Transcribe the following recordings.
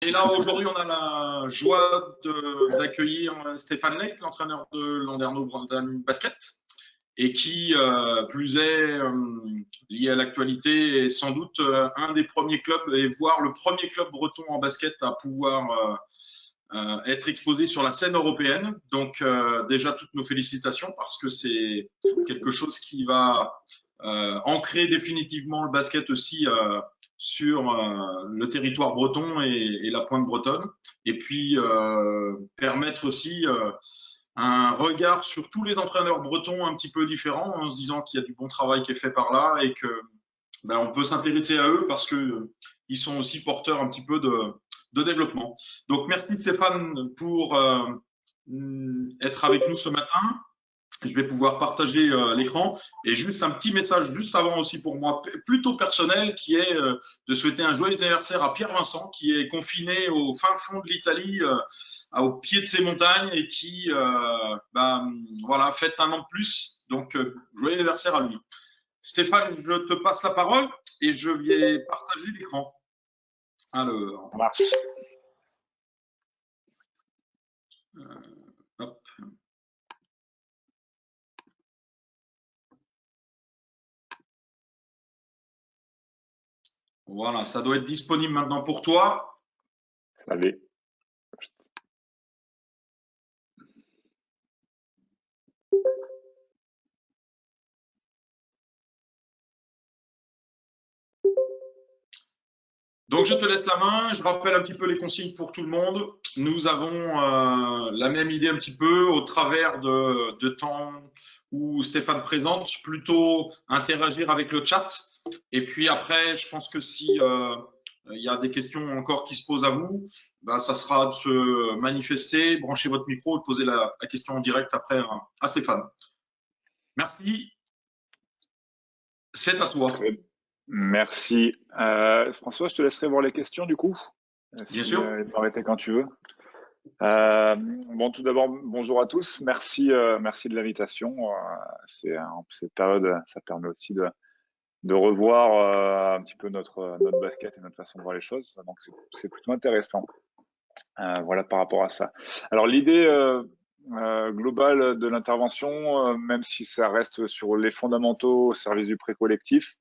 Et là, aujourd'hui, on a la joie d'accueillir Stéphane Lec, l'entraîneur de Landerneau Bretagne Basket, et qui, plus est, lié à l'actualité, est sans doute un des premiers clubs, et voire le premier club breton en basket à pouvoir être exposé sur la scène européenne. Donc, déjà, toutes nos félicitations, parce que c'est quelque chose qui va ancrer définitivement le basket aussi sur le territoire breton et la pointe bretonne, et puis permettre aussi un regard sur tous les entraîneurs bretons un petit peu différents, en se disant qu'il y a du bon travail qui est fait par là et que on peut s'intéresser à eux parce que ils sont aussi porteurs un petit peu de développement. Donc merci Stéphane pour être avec nous ce matin. Je vais pouvoir partager l'écran et juste un petit message juste avant aussi pour moi, plutôt personnel, qui est de souhaiter un joyeux anniversaire à Pierre Vincent, qui est confiné au fin fond de l'Italie, au pied de ces montagnes et qui voilà, fête un an de plus. Donc joyeux anniversaire à lui. Stéphane, je te passe la parole et je vais partager l'écran. Alors, Ça marche. hop. Voilà, ça doit être disponible maintenant pour toi. Ça l'est. Donc, je te laisse la main. Je rappelle un petit peu les consignes pour tout le monde. Nous avons la même idée un petit peu au travers de temps où Stéphane présente, plutôt interagir avec le chat. Et puis après, je pense que si il y a des questions encore qui se posent à vous, ça sera de se manifester, brancher votre micro et poser la question en direct après à Stéphane. Merci. C'est à toi. Merci. François, je te laisserai voir les questions du coup. Bien sûr. M'arrêter quand tu veux. Bon, tout d'abord, bonjour à tous. Merci, merci de l'invitation. Cette période, ça permet aussi de revoir un petit peu notre basket et notre façon de voir les choses. Donc, c'est plutôt intéressant. Voilà par rapport à ça. Alors, l'idée globale de l'intervention, même si ça reste sur les fondamentaux au service du pré-collectif,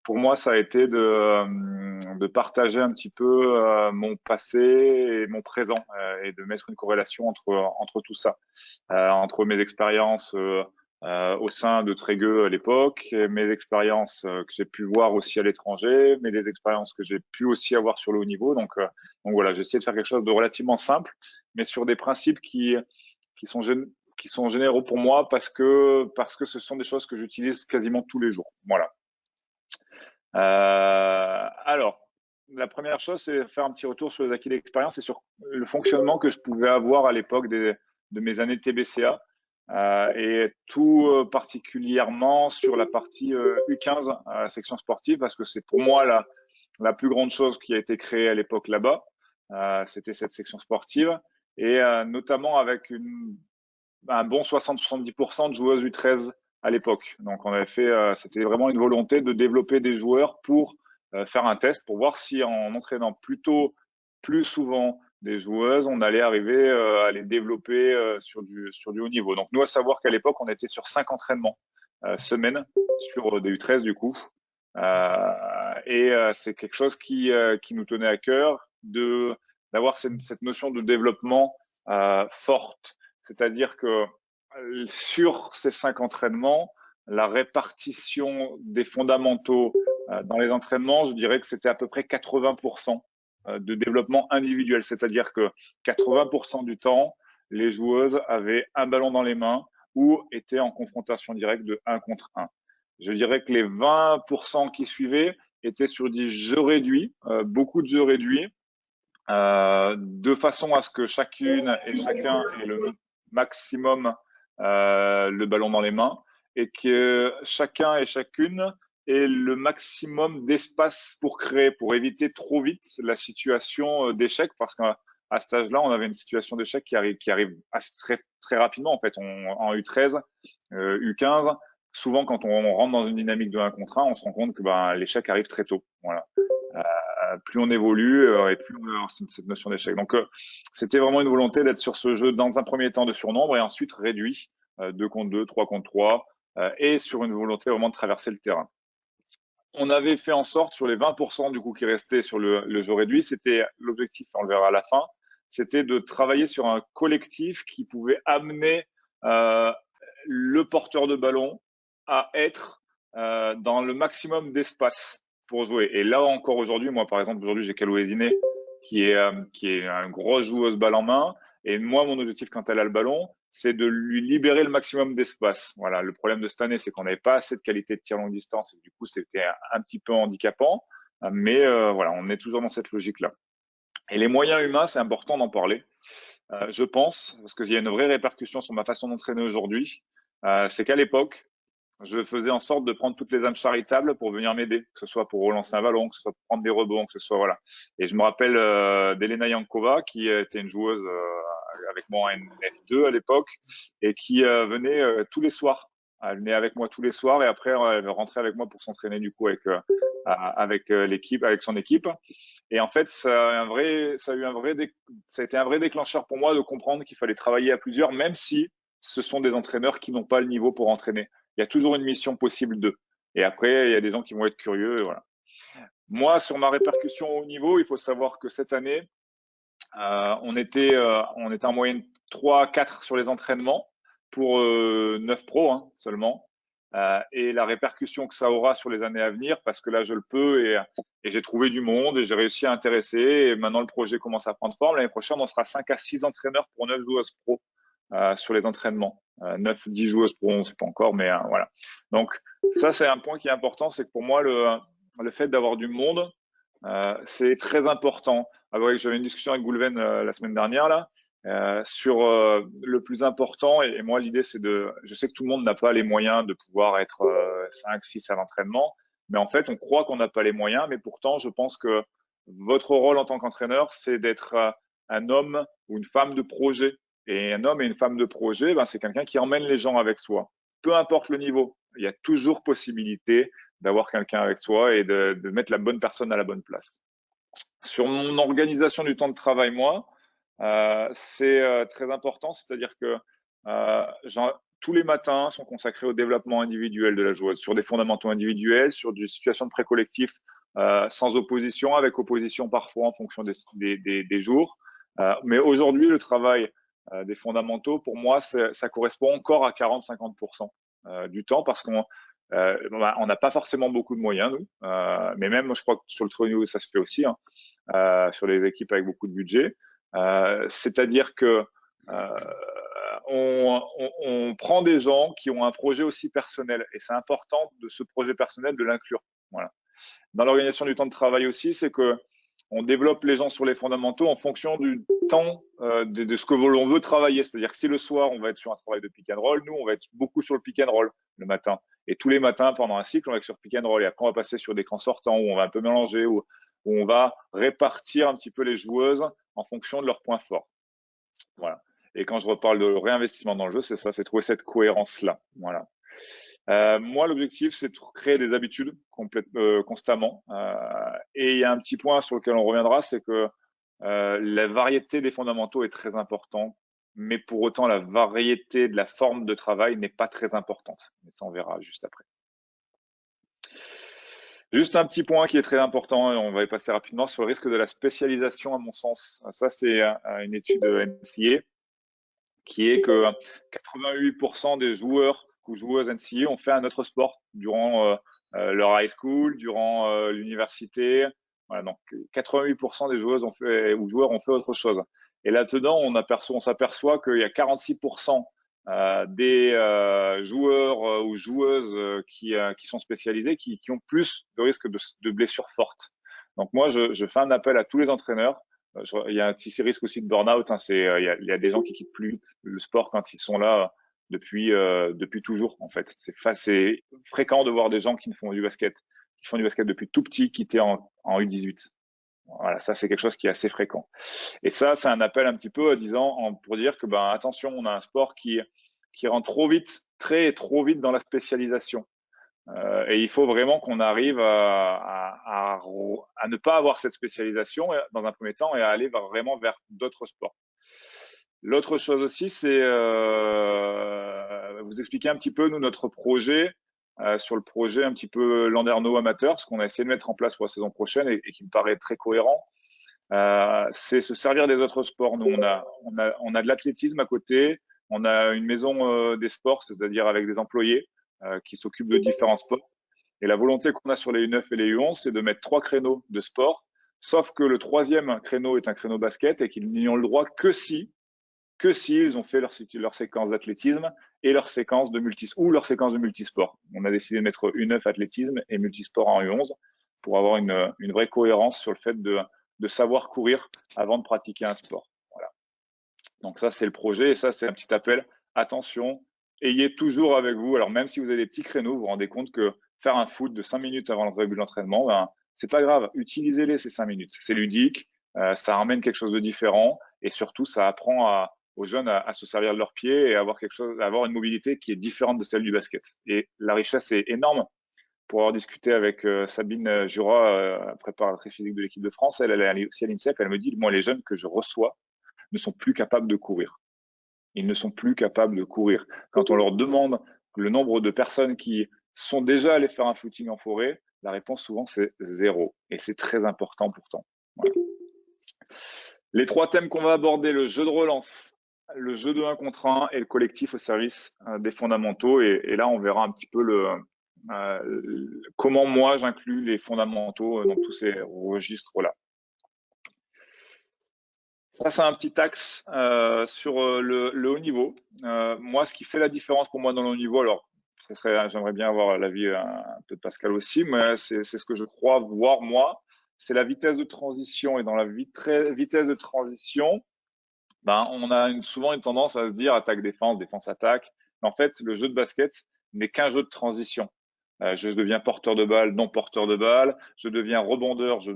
pour moi, ça a été de partager un petit peu mon passé et mon présent et de mettre une corrélation entre tout ça, entre mes expériences au sein de Trégueux à l'époque, mes expériences que j'ai pu voir aussi à l'étranger, mais les expériences que j'ai pu aussi avoir sur le haut niveau. Donc voilà, j'ai essayé de faire quelque chose de relativement simple, mais sur des principes qui sont généraux pour moi parce que ce sont des choses que j'utilise quasiment tous les jours. Voilà. Alors, la première chose, c'est faire un petit retour sur les acquis d'expérience et sur le fonctionnement que je pouvais avoir à l'époque de mes années de TBCA, et tout particulièrement sur la partie U15, section sportive, parce que c'est pour moi la plus grande chose qui a été créée à l'époque là-bas. C'était cette section sportive, et notamment avec un bon 60-70% de joueuses U13 à l'époque. Donc on avait fait, c'était vraiment une volonté de développer des joueurs pour faire un test, pour voir si en entraînant plus souvent des joueuses, on allait arriver à les développer sur du haut niveau. Donc nous, à savoir qu'à l'époque, on était sur 5 entraînements semaine sur des U13 du coup. Et c'est quelque chose qui nous tenait à cœur d'avoir cette notion de développement forte. C'est-à-dire que sur ces 5 entraînements, la répartition des fondamentaux dans les entraînements, je dirais que c'était à peu près 80% de développement individuel. C'est-à-dire que 80% du temps, les joueuses avaient un ballon dans les mains ou étaient en confrontation directe de 1 contre 1. Je dirais que les 20% qui suivaient étaient sur des jeux réduits, beaucoup de jeux réduits, de façon à ce que chacune et chacun ait le maximum le ballon dans les mains et que chacun et chacune ait le maximum d'espace pour créer, pour éviter trop vite la situation d'échec, parce qu'à cet âge-là, on avait une situation d'échec qui arrive assez très rapidement en fait. En U13, U15, souvent, quand on rentre dans une dynamique de 1 contre 1, on se rend compte que l'échec arrive très tôt. Voilà. Plus on évolue et plus on a cette notion d'échec. Donc, c'était vraiment une volonté d'être sur ce jeu dans un premier temps de surnombre et ensuite réduit 2 contre 2, 3 contre 3 et sur une volonté vraiment de traverser le terrain. On avait fait en sorte sur les 20% du coup qui restaient sur le jeu réduit, c'était l'objectif, on le verra à la fin, c'était de travailler sur un collectif qui pouvait amener le porteur de ballon à être dans le maximum d'espace pour jouer. Et là encore aujourd'hui, moi par exemple, aujourd'hui j'ai Kaloé Diné qui est un gros joueuse balle en main. Et moi, mon objectif quand elle a le ballon, c'est de lui libérer le maximum d'espace. Voilà. Le problème de cette année, c'est qu'on n'avait pas assez de qualité de tir longue distance. Et du coup, c'était un petit peu handicapant. Mais voilà, on est toujours dans cette logique-là. Et les moyens humains, c'est important d'en parler. Je pense, parce qu'il y a une vraie répercussion sur ma façon d'entraîner aujourd'hui. C'est qu'à l'époque, je faisais en sorte de prendre toutes les âmes charitables pour venir m'aider, que ce soit pour relancer un ballon, que ce soit pour prendre des rebonds, que ce soit voilà. Et je me rappelle d'Elena Yankova, qui était une joueuse avec moi en F2 à l'époque, et qui venait tous les soirs. Elle venait avec moi tous les soirs et après elle rentrait avec moi pour s'entraîner du coup avec l'équipe, avec son équipe. Et en fait, ça a été un vrai déclencheur pour moi de comprendre qu'il fallait travailler à plusieurs, même si ce sont des entraîneurs qui n'ont pas le niveau pour entraîner. Il y a toujours une mission possible d'eux. Et après, il y a des gens qui vont être curieux. Et voilà. Moi, sur ma répercussion au niveau, il faut savoir que cette année, on était en moyenne 3-4 sur les entraînements pour 9 pros seulement. Et la répercussion que ça aura sur les années à venir, parce que là, je le peux et j'ai trouvé du monde et j'ai réussi à intéresser. Et maintenant, le projet commence à prendre forme. L'année prochaine, on sera 5 à 6 entraîneurs pour 9 joueuses pro sur les entraînements. 9-10 joueuses pro, on ne sait pas encore, mais voilà. Donc, ça, c'est un point qui est important. C'est que pour moi, le fait d'avoir du monde, c'est très important. J'avais une discussion avec Goulven la semaine dernière là sur le plus important. Et moi, l'idée, c'est je sais que tout le monde n'a pas les moyens de pouvoir être 5-6 à l'entraînement, mais en fait, on croit qu'on n'a pas les moyens. Mais pourtant, je pense que votre rôle en tant qu'entraîneur, c'est d'être un homme ou une femme de projet. Et un homme et une femme de projet, c'est quelqu'un qui emmène les gens avec soi. Peu importe le niveau, il y a toujours possibilité d'avoir quelqu'un avec soi et de mettre la bonne personne à la bonne place. Sur mon organisation du temps de travail, moi, c'est très important, c'est-à-dire que tous les matins sont consacrés au développement individuel de la joueuse, sur des fondamentaux individuels, sur des situations de pré-collectif sans opposition, avec opposition parfois en fonction des jours. Mais aujourd'hui, le travail des fondamentaux, pour moi, ça correspond encore à 40-50% du temps parce qu'on n'a pas forcément beaucoup de moyens, nous. Mais même, je crois que sur le très haut niveau, ça se fait aussi, sur les équipes avec beaucoup de budget. C'est-à-dire que on prend des gens qui ont un projet aussi personnel et c'est important de ce projet personnel de l'inclure. Voilà. Dans l'organisation du temps de travail aussi, c'est que on développe les gens sur les fondamentaux en fonction du temps de ce que l'on veut travailler. C'est-à-dire que si le soir, on va être sur un travail de pick and roll, nous, on va être beaucoup sur le pick and roll le matin. Et tous les matins, pendant un cycle, on va être sur pick and roll. Et après, on va passer sur des camps sortants où on va un peu mélanger, où on va répartir un petit peu les joueuses en fonction de leurs points forts. Voilà. Et quand je reparle de réinvestissement dans le jeu, c'est ça, c'est trouver cette cohérence-là. Voilà. Moi, l'objectif, c'est de créer des habitudes constamment. Et il y a un petit point sur lequel on reviendra, c'est que la variété des fondamentaux est très importante, mais pour autant, la variété de la forme de travail n'est pas très importante. Mais ça, on verra juste après. Juste un petit point qui est très important, et on va y passer rapidement, sur le risque de la spécialisation, à mon sens. Ça, c'est une étude NCA qui est que 88% des joueurs ou joueuses NCA ont fait un autre sport durant leur high school, durant l'université. Voilà, donc 88% des joueuses ou joueurs ont fait autre chose. Et là-dedans, on s'aperçoit qu'il y a 46% des joueurs ou joueuses qui sont spécialisés, qui ont plus de risques de blessures fortes. Donc moi, je fais un appel à tous les entraîneurs. Il y a un petit risque aussi de burn-out. Il y a des gens qui quittent plus vite le sport quand ils sont là depuis toujours, en fait. C'est fréquent de voir des gens qui font du basket depuis tout petit, quitter en U18. Voilà, ça, c'est quelque chose qui est assez fréquent. Et ça, c'est un appel un petit peu pour dire que, attention, on a un sport qui qui rentre trop vite, trop vite dans la spécialisation. Et il faut vraiment qu'on arrive à ne pas avoir cette spécialisation dans un premier temps et à aller vraiment vers d'autres sports. L'autre chose aussi, c'est vous expliquer un petit peu, nous, notre projet, sur le projet un petit peu Landerneau amateur, ce qu'on a essayé de mettre en place pour la saison prochaine et qui me paraît très cohérent. C'est se servir des autres sports. Nous, on a de l'athlétisme à côté, on a une maison des sports, c'est-à-dire avec des employés qui s'occupent de différents sports. Et la volonté qu'on a sur les U9 et les U11, c'est de mettre 3 créneaux de sport, sauf que le 3e créneau est un créneau basket et qu'ils n'y ont le droit que si ils ont fait leur séquence d'athlétisme et leur séquence de multisport. On a décidé de mettre U9 athlétisme et multisport en U11 pour avoir une vraie cohérence sur le fait de savoir courir avant de pratiquer un sport. Voilà. Donc ça, c'est le projet et ça, c'est un petit appel. Attention, ayez toujours avec vous, alors même si vous avez des petits créneaux, vous vous rendez compte que faire un foot de 5 minutes avant le début de l'entraînement, ben, c'est pas grave, utilisez-les ces 5 minutes. C'est ludique, ça ramène quelque chose de différent et surtout, ça apprend aux jeunes à se servir de leurs pieds et avoir une mobilité qui est différente de celle du basket. Et la richesse est énorme. Pour avoir discuté avec Sabine Jura, préparatrice physique de l'équipe de France, elle est aussi à l'INSEP, elle me dit, moi, les jeunes que je reçois ne sont plus capables de courir. Ils ne sont plus capables de courir. Quand on leur demande le nombre de personnes qui sont déjà allées faire un footing en forêt, la réponse souvent c'est 0. Et c'est très important pourtant. Voilà. Les 3 thèmes qu'on va aborder, le jeu de relance, le jeu de 1 contre 1 et le collectif au service des fondamentaux. Et là, on verra un petit peu comment moi j'inclus les fondamentaux dans tous ces registres-là. Ça, c'est un petit axe sur le haut niveau. Moi, ce qui fait la différence pour moi dans le haut niveau, alors j'aimerais bien avoir l'avis un peu de Pascal aussi, mais c'est ce que je crois voir moi, c'est la vitesse de transition. Et dans la vitesse de transition, ben, on a souvent une tendance à se dire attaque-défense, défense-attaque. Mais en fait, le jeu de basket n'est qu'un jeu de transition. Je deviens porteur de balle, non porteur de balle. Je deviens rebondeur, donc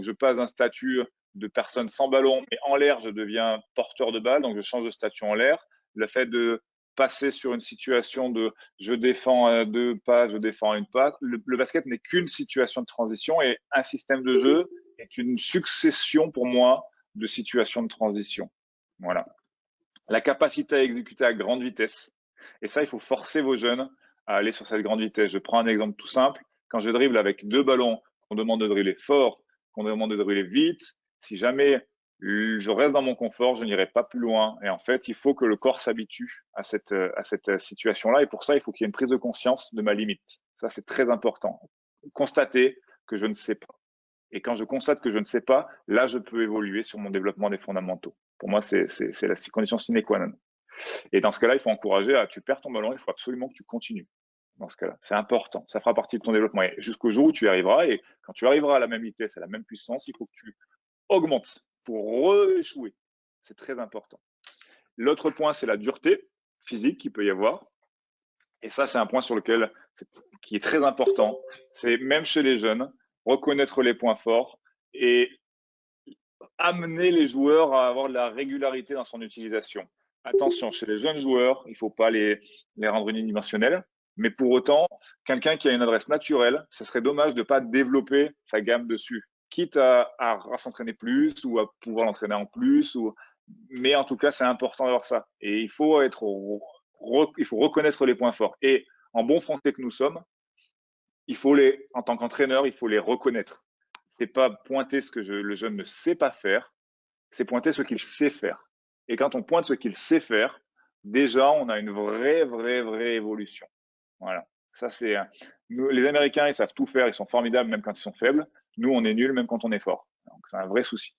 je passe un statut de personne sans ballon, mais en l'air, je deviens porteur de balle, donc je change de statut en l'air. Le fait de passer sur une situation de je défends 2 pas, je défends 1 passe, le basket n'est qu'une situation de transition et un système de jeu est une succession pour moi de situations de transition. Voilà. La capacité à exécuter à grande vitesse. Et ça, il faut forcer vos jeunes à aller sur cette grande vitesse. Je prends un exemple tout simple. Quand je dribble avec 2 ballons, qu'on demande de dribbler fort, qu'on demande de dribbler vite, si jamais je reste dans mon confort, je n'irai pas plus loin. Et en fait, il faut que le corps s'habitue à cette situation-là. Et pour ça, il faut qu'il y ait une prise de conscience de ma limite. Ça, c'est très important. Constater que je ne sais pas. Et quand je constate que je ne sais pas, là, je peux évoluer sur mon développement des fondamentaux. Pour moi, c'est la condition sine qua non. Et dans ce cas-là, il faut encourager tu perds ton ballon, il faut absolument que tu continues. Dans ce cas-là, c'est important. Ça fera partie de ton développement. Et jusqu'au jour où tu y arriveras. Et quand tu arriveras à la même vitesse, à la même puissance, il faut que tu augmentes pour rééchouer. C'est très important. L'autre point, c'est la dureté physique qu'il peut y avoir. Et ça, c'est un point sur lequel qui est très important. C'est même chez les jeunes, reconnaître les points forts et amener les joueurs à avoir de la régularité dans son utilisation. Attention, chez les jeunes joueurs, il ne faut pas les rendre unidimensionnels, mais pour autant, quelqu'un qui a une adresse naturelle, ce serait dommage de ne pas développer sa gamme dessus, quitte à s'entraîner plus ou à pouvoir l'entraîner en plus. Mais en tout cas, c'est important d'avoir ça. Et il faut reconnaître les points forts. Et en bon français que nous sommes, en tant qu'entraîneur, il faut les reconnaître. C'est pas pointer ce que le jeune ne sait pas faire, c'est pointer ce qu'il sait faire. Et quand on pointe ce qu'il sait faire, déjà, on a une vraie évolution. Voilà. Ça, les Américains, ils savent tout faire, ils sont formidables même quand ils sont faibles. Nous, on est nuls même quand on est fort. Donc, c'est un vrai souci.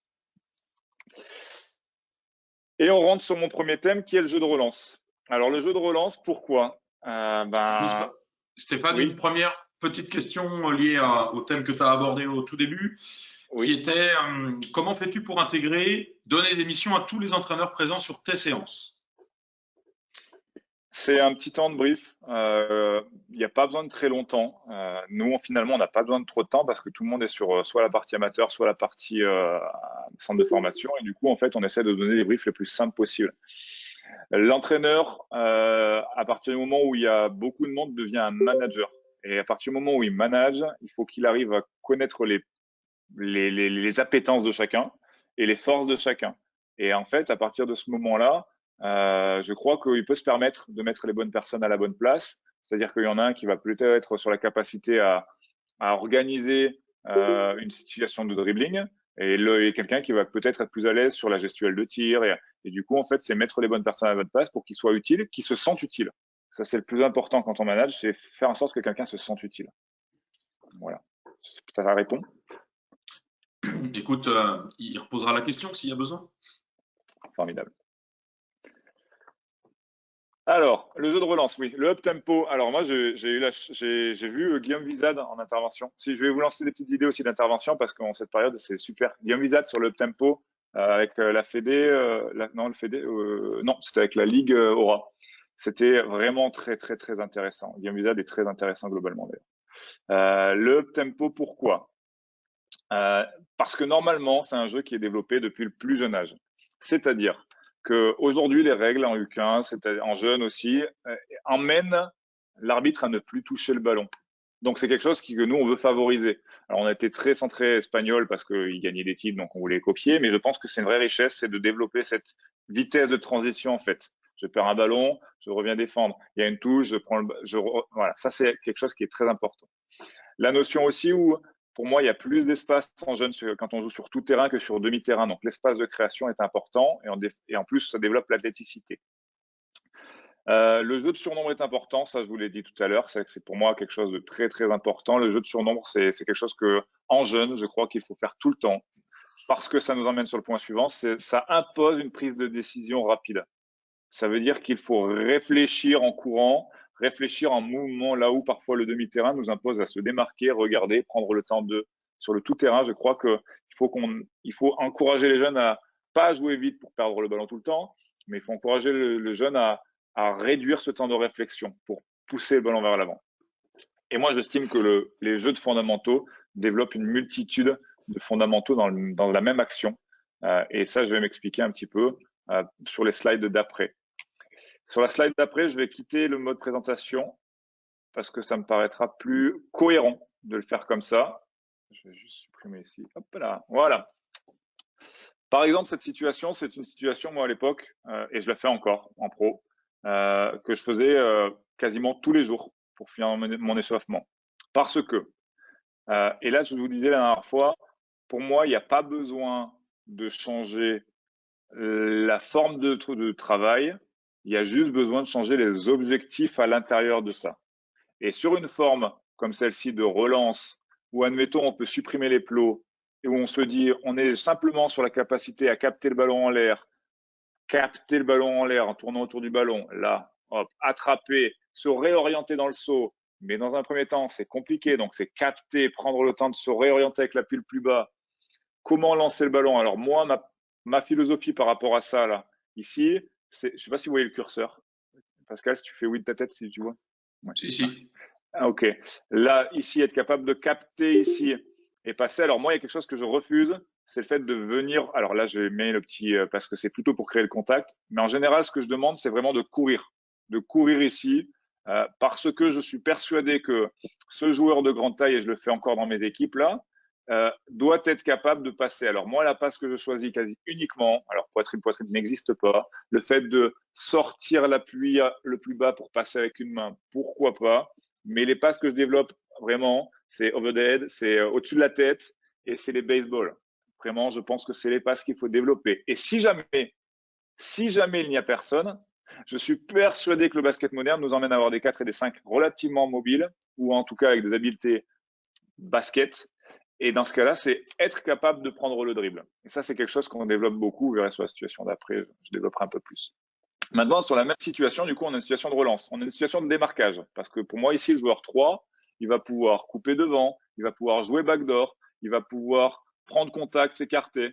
Et on rentre sur mon premier thème, qui est le jeu de relance. Alors, le jeu de relance, pourquoi Stéphane, oui. Une première petite question liée au thème que tu as abordé au tout début, oui. Qui était comment fais-tu pour donner des missions à tous les entraîneurs présents sur tes séances? C'est un petit temps de brief. Il n'y a pas besoin de très longtemps. Nous, finalement, on n'a pas besoin de trop de temps parce que tout le monde est sur soit la partie amateur, soit la partie centre de formation. Et du coup, en fait, on essaie de donner les briefs les plus simples possibles. L'entraîneur, à partir du moment où il y a beaucoup de monde, devient un manager. Et à partir du moment où il manage, il faut qu'il arrive à connaître les appétences de chacun et les forces de chacun. Et en fait, à partir de ce moment-là, je crois qu'il peut se permettre de mettre les bonnes personnes à la bonne place. C'est-à-dire qu'il y en a un qui va peut-être être sur la capacité à organiser une situation de dribbling et quelqu'un qui va peut-être être plus à l'aise sur la gestuelle de tir. Et du coup, en fait, c'est mettre les bonnes personnes à la bonne place pour qu'ils soient utiles, qu'ils se sentent utiles. Ça, c'est le plus important quand on manage, c'est faire en sorte que quelqu'un se sente utile. Voilà. Ça va répondre. Écoute, il reposera la question s'il y a besoin. Formidable. Alors, le jeu de relance, oui. Le up tempo. Alors moi, j'ai vu Guillaume Vizade en intervention. Si je vais vous lancer des petites idées aussi d'intervention parce qu'en cette période, c'est super. Guillaume Vizade sur le up tempo avec la Fédé, non, c'était avec la Ligue Aura. C'était vraiment très très très intéressant. Guillaume Vizade est très intéressant globalement d'ailleurs. Le up tempo, pourquoi parce que normalement, c'est un jeu qui est développé depuis le plus jeune âge. C'est-à-dire qu'aujourd'hui, les règles en U15, c'est-à-dire en jeune aussi, emmènent l'arbitre à ne plus toucher le ballon. Donc, c'est quelque chose que nous, on veut favoriser. Alors, on a été très centré espagnol parce qu'ils gagnaient des titres, donc on voulait les copier, mais je pense que c'est une vraie richesse, c'est de développer cette vitesse de transition, en fait. Je perds un ballon, je reviens défendre. Il y a une touche, je prends voilà, ça, c'est quelque chose qui est très important. La notion aussi où, pour moi, il y a plus d'espace en jeune quand on joue sur tout terrain que sur demi-terrain. Donc, l'espace de création est important et en plus, ça développe l'athléticité. Le jeu de surnombre est important, ça je vous l'ai dit tout à l'heure, c'est pour moi quelque chose de très très important. Le jeu de surnombre, c'est quelque chose que en jeune, je crois qu'il faut faire tout le temps parce que ça nous emmène sur le point suivant, ça impose une prise de décision rapide. Ça veut dire qu'il faut réfléchir en courant, réfléchir en mouvement, là où parfois le demi-terrain nous impose à se démarquer, regarder, prendre le temps de. Sur le tout-terrain, je crois qu'il faut encourager les jeunes à pas jouer vite pour perdre le ballon tout le temps, mais il faut encourager le jeune à réduire ce temps de réflexion pour pousser le ballon vers l'avant. Et moi, j'estime que les jeux de fondamentaux développent une multitude de fondamentaux dans la même action. Et ça, je vais m'expliquer un petit peu sur les slides d'après. Sur la slide d'après, je vais quitter le mode présentation parce que ça me paraîtra plus cohérent de le faire comme ça. Je vais juste supprimer ici. Hop là, voilà. Par exemple, cette situation, c'est une situation, moi, à l'époque, et je la fais encore en pro, que je faisais quasiment tous les jours pour finir mon échauffement. Parce que, et là, je vous disais la dernière fois, pour moi, il n'y a pas besoin de changer la forme de travail, il y a juste besoin de changer les objectifs à l'intérieur de ça. Et sur une forme comme celle-ci de relance, où admettons on peut supprimer les plots, et où on se dit on est simplement sur la capacité à capter le ballon en l'air en tournant autour du ballon, là, hop, attraper, se réorienter dans le saut, mais dans un premier temps c'est compliqué, donc c'est capter, prendre le temps de se réorienter avec l'appui le plus bas. Comment lancer le ballon? Alors moi, ma philosophie par rapport à ça, là, ici, je ne sais pas si vous voyez le curseur. Pascal, si tu fais oui de ta tête, si tu vois. Ouais, si. Ah, ok. Là, ici, être capable de capter ici et passer. Alors moi, il y a quelque chose que je refuse, c'est le fait de venir. Alors là, je mets le petit parce que c'est plutôt pour créer le contact. Mais en général, ce que je demande, c'est vraiment de courir ici, parce que je suis persuadé que ce joueur de grande taille, et je le fais encore dans mes équipes là, doit être capable de passer. Alors moi, la passe que je choisis quasi uniquement, alors poitrine n'existe pas. Le fait de sortir l'appui le plus bas pour passer avec une main, pourquoi pas. Mais les passes que je développe vraiment, c'est over the head, c'est au-dessus de la tête et c'est les baseballs. Vraiment, je pense que c'est les passes qu'il faut développer. Et si jamais il n'y a personne, je suis persuadé que le basket moderne nous emmène à avoir des 4 et des 5 relativement mobiles, ou en tout cas avec des habiletés basket. Et dans ce cas-là, c'est être capable de prendre le dribble. Et ça, c'est quelque chose qu'on développe beaucoup. Vous verrez sur la situation d'après, je développerai un peu plus. Maintenant, sur la même situation, du coup, on a une situation de relance. On a une situation de démarquage. Parce que pour moi, ici, le joueur 3, il va pouvoir couper devant, il va pouvoir jouer backdoor, il va pouvoir prendre contact, s'écarter.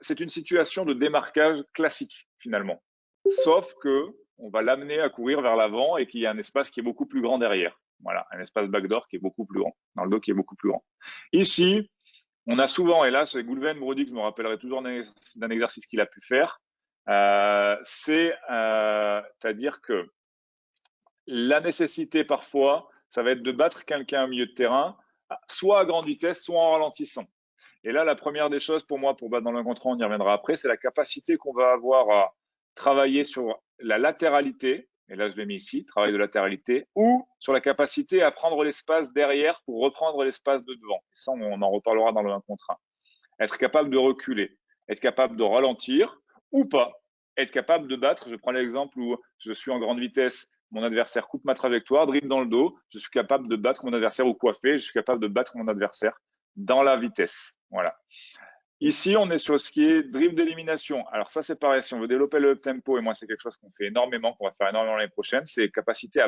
C'est une situation de démarquage classique, finalement. Sauf que on va l'amener à courir vers l'avant et qu'il y a un espace qui est beaucoup plus grand derrière. Voilà, un espace backdoor qui est beaucoup plus grand, dans le dos qui est beaucoup plus grand. Ici, on a souvent, et là, c'est Goulven Brody, je me rappellerai toujours d'un exercice qu'il a pu faire. C'est-à-dire que la nécessité parfois, ça va être de battre quelqu'un au milieu de terrain, soit à grande vitesse, soit en ralentissant. Et là, la première des choses pour moi, pour battre dans le contre, on y reviendra après, c'est la capacité qu'on va avoir à travailler sur la latéralité, et là je l'ai mis ici, travail de latéralité, ou sur la capacité à prendre l'espace derrière pour reprendre l'espace de devant. Et ça, on en reparlera dans le 1 contre 1. Être capable de reculer, être capable de ralentir ou pas, être capable de battre. Je prends l'exemple où je suis en grande vitesse, mon adversaire coupe ma trajectoire, dribble dans le dos, je suis capable de battre mon adversaire ou coiffer, je suis capable de battre mon adversaire dans la vitesse. Voilà. Ici, on est sur ce qui est dribble d'élimination. Alors ça, c'est pareil. Si on veut développer le up tempo, et moi, c'est quelque chose qu'on fait énormément, qu'on va faire énormément l'année prochaine, c'est capacité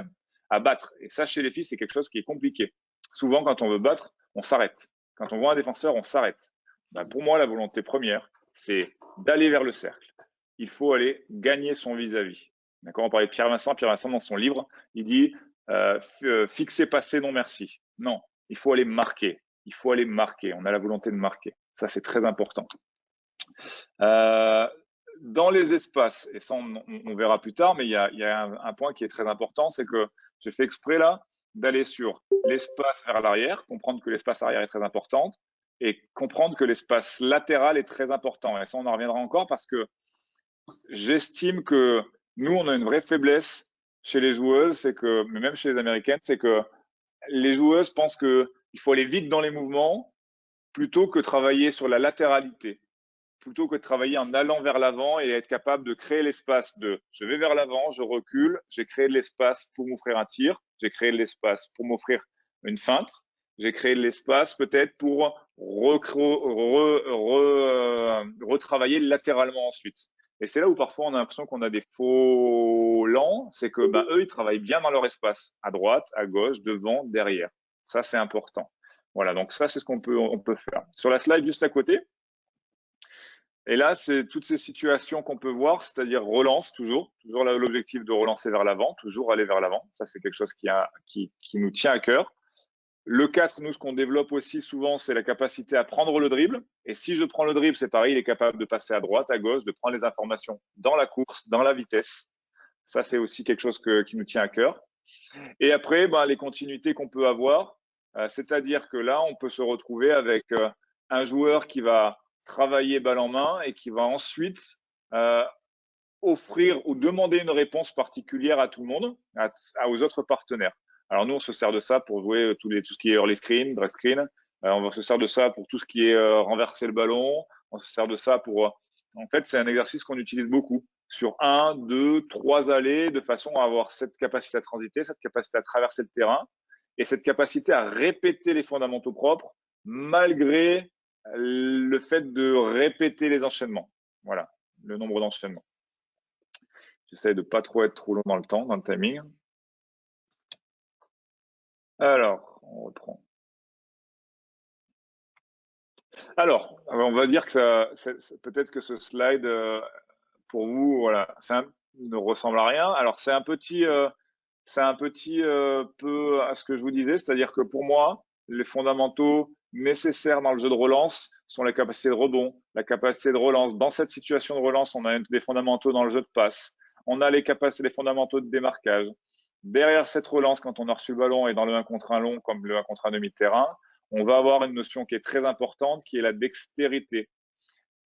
à battre. Et ça, chez les filles, c'est quelque chose qui est compliqué. Souvent, quand on veut battre, on s'arrête. Quand on voit un défenseur, on s'arrête. Ben, pour moi, la volonté première, c'est d'aller vers le cercle. Il faut aller gagner son vis-à-vis. D'accord. On parlait de Pierre Vincent. Pierre Vincent, dans son livre, il dit fixer, passer, non merci. Non, il faut aller marquer. Il faut aller marquer. On a la volonté de marquer. Ça, c'est très important. Dans les espaces, et ça, on verra plus tard, mais il y a un point qui est très important, c'est que j'ai fait exprès là d'aller sur l'espace vers l'arrière, comprendre que l'espace arrière est très important, et comprendre que l'espace latéral est très important. Et ça, on en reviendra encore parce que j'estime que nous, on a une vraie faiblesse chez les joueuses, c'est que, mais même chez les Américaines, c'est que les joueuses pensent qu'il faut aller vite dans les mouvements plutôt que travailler sur la latéralité, plutôt que de travailler en allant vers l'avant et être capable de créer l'espace de je vais vers l'avant, je recule, j'ai créé de l'espace pour m'offrir un tir, j'ai créé de l'espace pour m'offrir une feinte, j'ai créé de l'espace peut-être pour retravailler latéralement ensuite. Et c'est là où parfois on a l'impression qu'on a des faux lents, c'est que eux, ils travaillent bien dans leur espace, à droite, à gauche, devant, derrière. Ça, c'est important. Voilà, donc ça, c'est ce qu'on peut faire. Sur la slide juste à côté, et là, c'est toutes ces situations qu'on peut voir, c'est-à-dire relance toujours l'objectif de relancer vers l'avant, toujours aller vers l'avant. Ça, c'est quelque chose qui nous tient à cœur. Le 4, nous, ce qu'on développe aussi souvent, c'est la capacité à prendre le dribble. Et si je prends le dribble, c'est pareil, il est capable de passer à droite, à gauche, de prendre les informations dans la course, dans la vitesse. Ça, c'est aussi quelque chose qui nous tient à cœur. Et après, les continuités qu'on peut avoir, c'est-à-dire que là, on peut se retrouver avec un joueur qui va travailler balle en main et qui va ensuite offrir ou demander une réponse particulière à tout le monde, aux autres partenaires. Alors nous, on se sert de ça pour jouer tout ce qui est early screen, break screen. On se sert de ça pour tout ce qui est renverser le ballon. On se sert de ça pour… En fait, c'est un exercice qu'on utilise beaucoup sur 1, 2, 3 allées de façon à avoir cette capacité à transiter, cette capacité à traverser le terrain et cette capacité à répéter les fondamentaux propres malgré le fait de répéter les enchaînements. Voilà, le nombre d'enchaînements. J'essaie de pas trop être trop long dans le temps, dans le timing. Alors, on reprend. Alors, on va dire que peut-être que ce slide, pour vous, voilà, ne ressemble à rien. Alors, c'est un petit peu à ce que je vous disais, c'est-à-dire que pour moi, les fondamentaux nécessaires dans le jeu de relance sont la capacité de rebond, la capacité de relance. Dans cette situation de relance, on a des fondamentaux dans le jeu de passe. On a les fondamentaux de démarquage. Derrière cette relance, quand on a reçu le ballon et dans le 1 contre 1 long, comme le 1 contre 1 demi-terrain, on va avoir une notion qui est très importante, qui est la dextérité.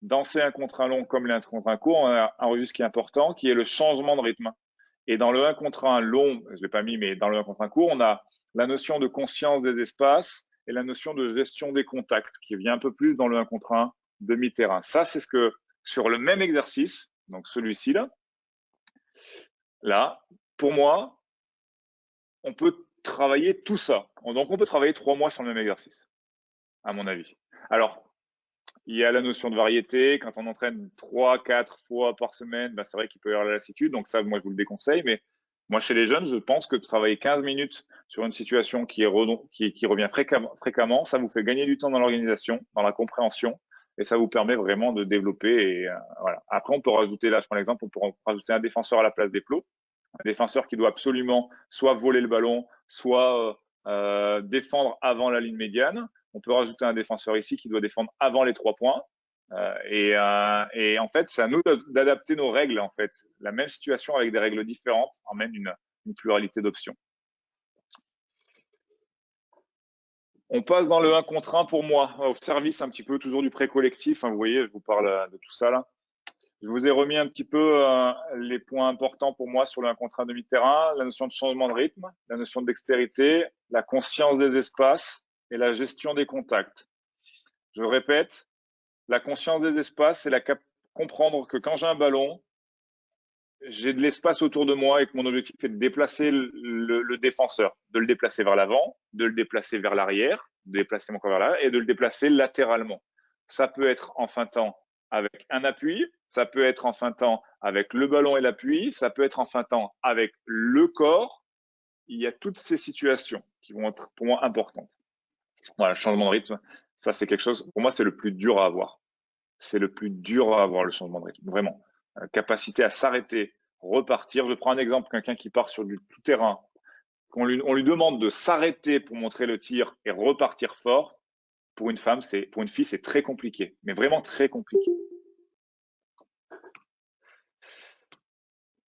Dans ces 1 contre 1 long, comme les 1 contre 1 court, on a un registre qui est important, qui est le changement de rythme. Et dans le 1 contre 1 long, je ne l'ai pas mis, mais dans le 1 contre 1 court, on a la notion de conscience des espaces et la notion de gestion des contacts, qui vient un peu plus dans le 1 contre 1 demi-terrain. Ça, c'est ce que, sur le même exercice, donc celui-ci là, pour moi, on peut travailler tout ça. Donc, on peut travailler 3 mois sur le même exercice, à mon avis. Alors, il y a la notion de variété. Quand on entraîne 3-4 fois par semaine, c'est vrai qu'il peut y avoir la lassitude. Donc ça, moi, je vous le déconseille. Mais moi, chez les jeunes, je pense que travailler 15 minutes sur une situation qui revient fréquemment, ça vous fait gagner du temps dans l'organisation, dans la compréhension. Et ça vous permet vraiment de développer. Et voilà. Après, on peut rajouter, là, je prends l'exemple, on peut rajouter un défenseur à la place des plots. Un défenseur qui doit absolument soit voler le ballon, soit défendre avant la ligne médiane. On peut rajouter un défenseur ici qui doit défendre avant les 3 points. Et en fait, c'est à nous d'adapter nos règles. En fait, la même situation avec des règles différentes emmène une pluralité d'options. On passe dans le 1 contre 1 pour moi, au service un petit peu toujours du pré-collectif. Vous voyez, je vous parle de tout ça là. Je vous ai remis un petit peu les points importants pour moi sur le 1 contre 1 demi-terrain, la notion de changement de rythme, la notion de dextérité, la conscience des espaces et la gestion des contacts. Je répète, la conscience des espaces, c'est comprendre que quand j'ai un ballon, j'ai de l'espace autour de moi et que mon objectif est de déplacer le défenseur, de le déplacer vers l'avant, de le déplacer vers l'arrière, de déplacer mon corps vers l'arrière et de le déplacer latéralement. Ça peut être en feintant avec un appui, ça peut être en feintant avec le ballon et l'appui, ça peut être en feintant avec le corps. Il y a toutes ces situations qui vont être pour moi importantes. Voilà, changement de rythme, ça c'est quelque chose, pour moi c'est le plus dur à avoir. C'est le plus dur à avoir, le changement de rythme, vraiment. Capacité à s'arrêter, repartir. Je prends un exemple, quelqu'un qui part sur du tout-terrain, on lui demande de s'arrêter pour montrer le tir et repartir fort. Pour une fille, c'est très compliqué, mais vraiment très compliqué.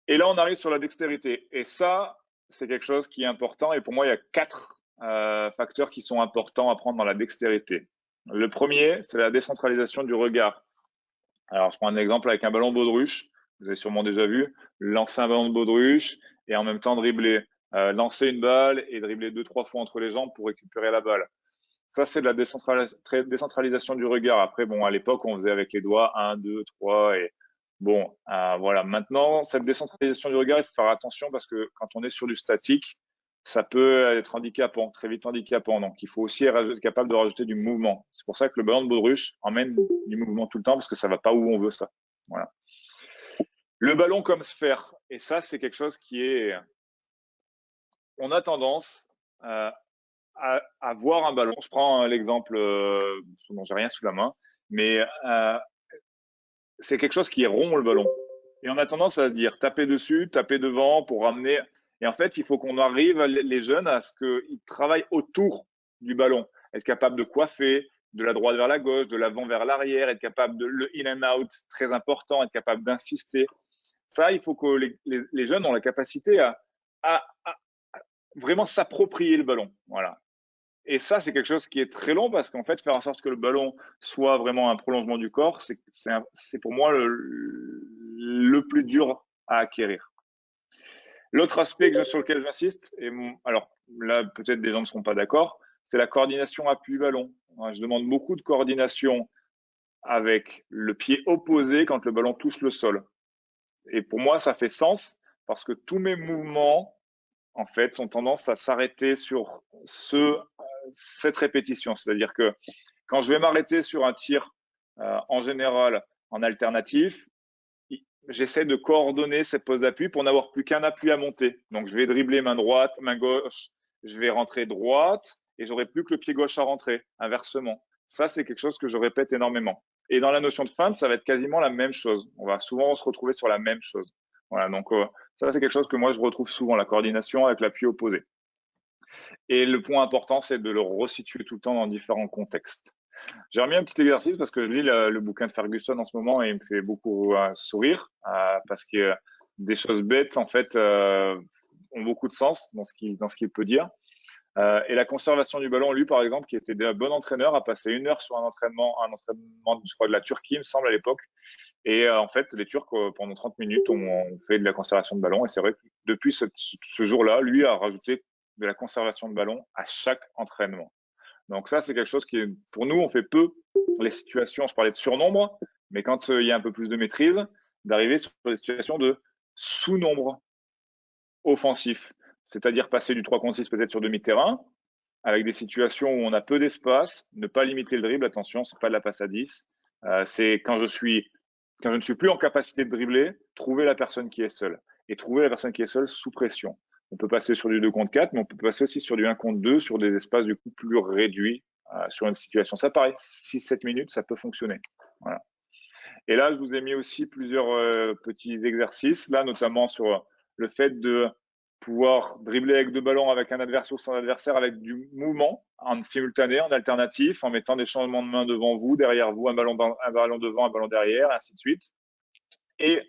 Et là, on arrive sur la dextérité. Et ça, c'est quelque chose qui est important. Et pour moi, il y a 4 facteurs qui sont importants à prendre dans la dextérité. Le premier, c'est la décentralisation du regard. Alors, je prends un exemple avec un ballon de baudruche. Vous avez sûrement déjà vu. Lancer un ballon de baudruche et en même temps dribbler. Lancer une balle et dribbler 2-3 fois entre les jambes pour récupérer la balle. Ça, c'est de la décentralisation du regard. Après, bon, à l'époque, on faisait avec les doigts 1, 2, 3 et bon, voilà. Maintenant, cette décentralisation du regard, il faut faire attention parce que quand on est sur du statique, ça peut être handicapant, très vite handicapant. Donc, il faut aussi être capable de rajouter du mouvement. C'est pour ça que le ballon de baudruche emmène du mouvement tout le temps parce que ça va pas où on veut ça. Voilà. Le ballon comme sphère. Et ça, c'est quelque chose qui est... On a tendance à voir un ballon. Je prends l'exemple, dont j'ai rien sous la main, mais c'est quelque chose qui est rond, le ballon. Et on a tendance à se dire taper dessus, taper devant pour ramener. Et en fait, il faut qu'on arrive, les jeunes, à ce qu'ils travaillent autour du ballon. Être capable de coiffer, de la droite vers la gauche, de l'avant vers l'arrière, être capable de le in and out, très important, être capable d'insister. Ça, il faut que les jeunes ont la capacité à vraiment s'approprier le ballon. Voilà. Et ça, c'est quelque chose qui est très long parce qu'en fait, faire en sorte que le ballon soit vraiment un prolongement du corps, c'est pour moi le plus dur à acquérir. L'autre aspect sur lequel j'insiste, et alors là, peut-être des gens ne seront pas d'accord, c'est la coordination appui-ballon. Je demande beaucoup de coordination avec le pied opposé quand le ballon touche le sol. Et pour moi, ça fait sens parce que tous mes mouvements, en fait, ont tendance à s'arrêter sur cette répétition. C'est-à-dire que quand je vais m'arrêter sur un tir, en général, en alternatif, j'essaie de coordonner cette pose d'appui pour n'avoir plus qu'un appui à monter. Donc, je vais dribbler main droite, main gauche, je vais rentrer droite et j'aurai plus que le pied gauche à rentrer, inversement. Ça, c'est quelque chose que je répète énormément. Et dans la notion de feinte, ça va être quasiment la même chose. On va souvent se retrouver sur la même chose. Voilà, donc ça, c'est quelque chose que moi, je retrouve souvent, la coordination avec l'appui opposé. Et le point important, c'est de le resituer tout le temps dans différents contextes. J'ai remis un petit exercice parce que je lis le bouquin de Ferguson en ce moment et il me fait beaucoup sourire parce que des choses bêtes, en fait, ont beaucoup de sens dans ce qu'il peut dire. Et la conservation du ballon, lui, par exemple, qui était un bon entraîneur, a passé 1 heure sur un entraînement, je crois, de la Turquie, il me semble, à l'époque. Et en fait, les Turcs, pendant 30 minutes, ont fait de la conservation de ballon. Et c'est vrai que depuis ce jour-là, lui a rajouté de la conservation de ballon à chaque entraînement. Donc ça, c'est quelque chose qui, pour nous, on fait peu les situations, je parlais de surnombre, mais quand il y a un peu plus de maîtrise, d'arriver sur des situations de sous-nombre offensif, c'est-à-dire passer du 3 contre 6 peut-être sur demi-terrain, avec des situations où on a peu d'espace, ne pas limiter le dribble, attention, c'est pas de la passe à 10, c'est quand je ne suis plus en capacité de dribbler, trouver la personne qui est seule. Et trouver la personne qui est seule sous pression. On peut passer sur du 2 contre 4, mais on peut passer aussi sur du 1 contre 2, sur des espaces du coup plus réduits, sur une situation. Ça, pareil, 6-7 minutes, ça peut fonctionner. Voilà. Et là, je vous ai mis aussi plusieurs petits exercices, là, notamment sur le fait de pouvoir dribbler avec 2 ballons avec un adversaire ou sans adversaire avec du mouvement en simultané, en alternatif, en mettant des changements de main devant vous, derrière vous, un ballon devant, un ballon derrière, ainsi de suite. Et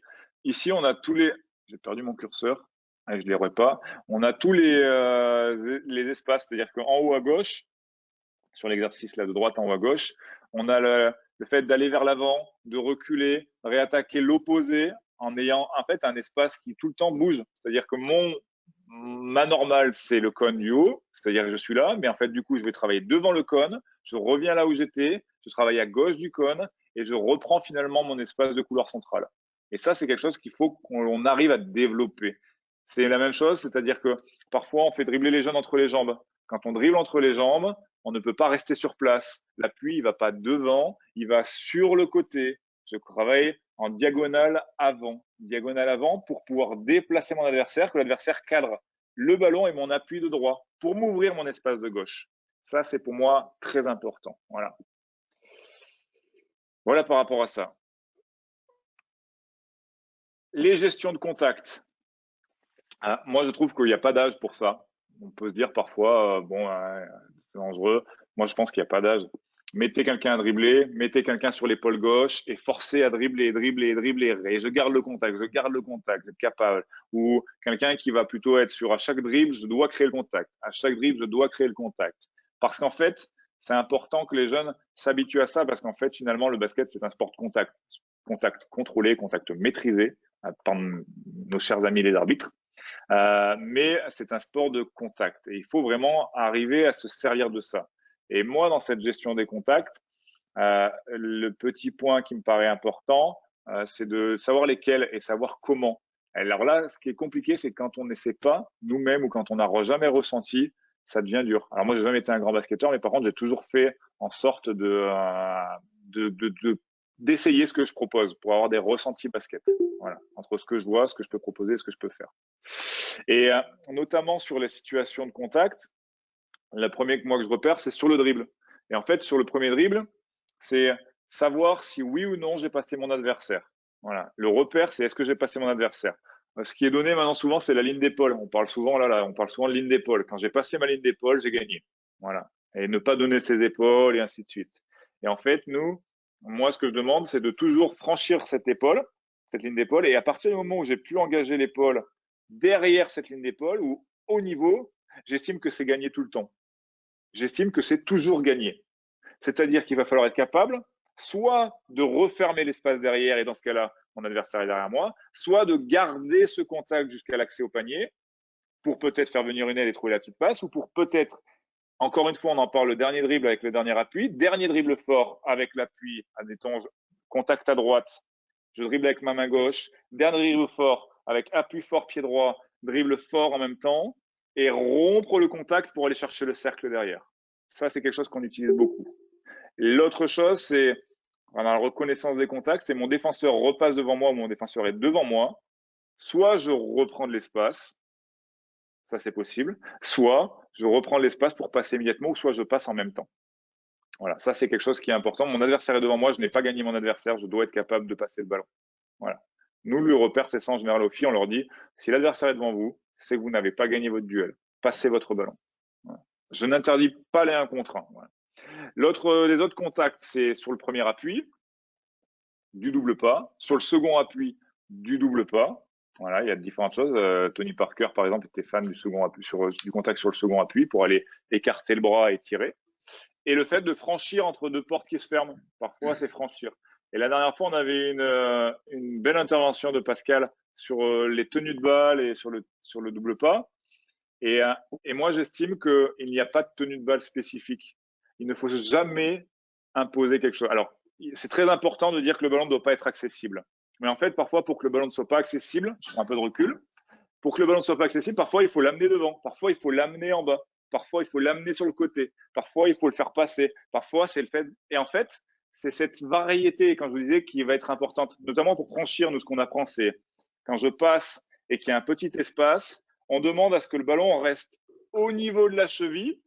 ici, on a tous les… J'ai perdu mon curseur, je ne l'aurai pas. On a tous les espaces, c'est-à-dire qu'en haut à gauche, sur l'exercice là de droite en haut à gauche, on a le fait d'aller vers l'avant, de reculer, réattaquer l'opposé en ayant en fait un espace qui tout le temps bouge. C'est-à-dire que ma normale, c'est le cône du haut, c'est-à-dire que je suis là, mais en fait, du coup, je vais travailler devant le cône, je reviens là où j'étais, je travaille à gauche du cône et je reprends finalement mon espace de couloir central. Et ça, c'est quelque chose qu'il faut qu'on arrive à développer. C'est la même chose, c'est-à-dire que parfois, on fait dribbler les jeunes entre les jambes. Quand on dribble entre les jambes, on ne peut pas rester sur place. L'appui, il va pas devant, il va sur le côté. Je travaille en diagonale avant pour pouvoir déplacer mon adversaire, que l'adversaire cadre le ballon et mon appui de droit pour m'ouvrir mon espace de gauche. Ça, c'est pour moi très important. Voilà. Voilà par rapport à ça. Les gestions de contact. Moi, je trouve qu'il n'y a pas d'âge pour ça. On peut se dire parfois, bon, c'est dangereux. Moi, je pense qu'il n'y a pas d'âge. Mettez quelqu'un à dribbler, mettez quelqu'un sur l'épaule gauche et forcez à dribbler, dribbler, dribbler. Et je garde le contact, j'être capable. Ou quelqu'un qui va plutôt être sur à chaque dribble, je dois créer le contact. À chaque dribble, je dois créer le contact. Parce qu'en fait, c'est important que les jeunes s'habituent à ça parce qu'en fait, finalement, le basket, c'est un sport de contact. Contact contrôlé, contact maîtrisé par nos chers amis les arbitres. Mais c'est un sport de contact et il faut vraiment arriver à se servir de ça. Et moi, dans cette gestion des contacts, le petit point qui me paraît important, c'est de savoir lesquels et savoir comment. Alors là, ce qui est compliqué, c'est quand on n'essaie pas nous-mêmes ou quand on n'a jamais ressenti, ça devient dur. Alors moi, j'ai jamais été un grand basketteur, mais par contre, j'ai toujours fait en sorte d'essayer ce que je propose pour avoir des ressentis basket. Voilà, entre ce que je vois, ce que je peux proposer, ce que je peux faire. Et notamment sur les situations de contact, le premier que je repère, c'est sur le dribble. Et en fait, sur le premier dribble, c'est savoir si oui ou non j'ai passé mon adversaire. Voilà. Le repère, c'est est-ce que j'ai passé mon adversaire. Ce qui est donné maintenant souvent, c'est la ligne d'épaule. On parle souvent on parle souvent de ligne d'épaule. Quand j'ai passé ma ligne d'épaule, j'ai gagné. Voilà. Et ne pas donner ses épaules et ainsi de suite. Et en fait, moi, ce que je demande, c'est de toujours franchir cette épaule, cette ligne d'épaule. Et à partir du moment où j'ai pu engager l'épaule derrière cette ligne d'épaule ou au niveau, j'estime que c'est gagné tout le temps. J'estime que c'est toujours gagné. C'est-à-dire qu'il va falloir être capable soit de refermer l'espace derrière, et dans ce cas-là, mon adversaire est derrière moi, soit de garder ce contact jusqu'à l'accès au panier pour peut-être faire venir une aile et trouver la petite passe, ou pour peut-être, encore une fois, on en parle, le dernier dribble avec le dernier appui, dernier dribble fort avec l'appui, admettons, contact à droite, je dribble avec ma main gauche, dernier dribble fort avec appui fort pied droit, dribble fort en même temps, et rompre le contact pour aller chercher le cercle derrière. Ça, c'est quelque chose qu'on utilise beaucoup. L'autre chose, c'est dans la reconnaissance des contacts, c'est mon défenseur repasse devant moi ou mon défenseur est devant moi. Soit je reprends de l'espace, ça c'est possible, soit je reprends de l'espace pour passer immédiatement, ou soit je passe en même temps. Voilà, ça c'est quelque chose qui est important. Mon adversaire est devant moi, je n'ai pas gagné mon adversaire, je dois être capable de passer le ballon. Voilà. Nous, le repère, c'est ça en général aux filles, on leur dit, si l'adversaire est devant vous, c'est que vous n'avez pas gagné votre duel. Passez votre ballon. Voilà. Je n'interdis pas les 1 contre 1. Voilà. Les autres contacts, c'est sur le premier appui, du double pas. Sur le second appui, du double pas. Voilà, il y a différentes choses. Tony Parker, par exemple, était fan du second appui, du contact sur le second appui pour aller écarter le bras et tirer. Et le fait de franchir entre 2 portes qui se ferment. Parfois, c'est franchir. Et la dernière fois, on avait une belle intervention de Pascal sur les tenues de balle et sur le double pas. Et moi, j'estime qu'il n'y a pas de tenue de balle spécifique. Il ne faut jamais imposer quelque chose. Alors, c'est très important de dire que le ballon ne doit pas être accessible. Mais en fait, parfois, pour que le ballon ne soit pas accessible, je prends un peu de recul, pour que le ballon ne soit pas accessible, parfois, il faut l'amener devant. Parfois, il faut l'amener en bas. Parfois, il faut l'amener sur le côté. Parfois, il faut le faire passer. Parfois, c'est le fait… Et en fait, c'est cette variété, quand je vous disais, qui va être importante, notamment pour franchir, nous, ce qu'on apprend, c'est quand je passe et qu'il y a un petit espace, on demande à ce que le ballon reste au niveau de la cheville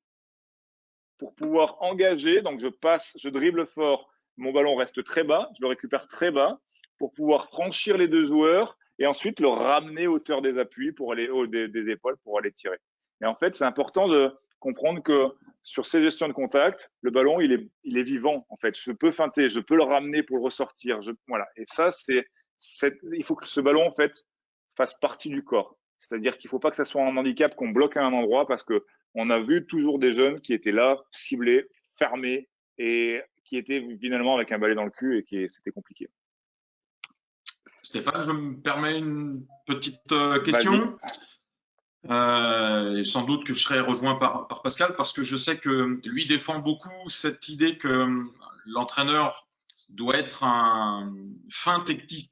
pour pouvoir engager. Donc, je dribble fort, mon ballon reste très bas, je le récupère très bas pour pouvoir franchir les 2 joueurs et ensuite le ramener hauteur des appuis pour aller des épaules pour aller tirer. Et en fait, c'est important de comprendre que sur ces gestions de contact, le ballon, il est vivant, en fait. Je peux feinter, je peux le ramener pour le ressortir. Voilà. Et ça, il faut que ce ballon, en fait, fasse partie du corps. C'est-à-dire qu'il ne faut pas que ça soit un handicap qu'on bloque à un endroit parce que on a vu toujours des jeunes qui étaient là, ciblés, fermés et qui étaient finalement avec un balai dans le cul et c'était compliqué. Stéphane, je me permets une petite question. Et sans doute que je serai rejoint par Pascal parce que je sais que lui défend beaucoup cette idée que l'entraîneur doit être un fin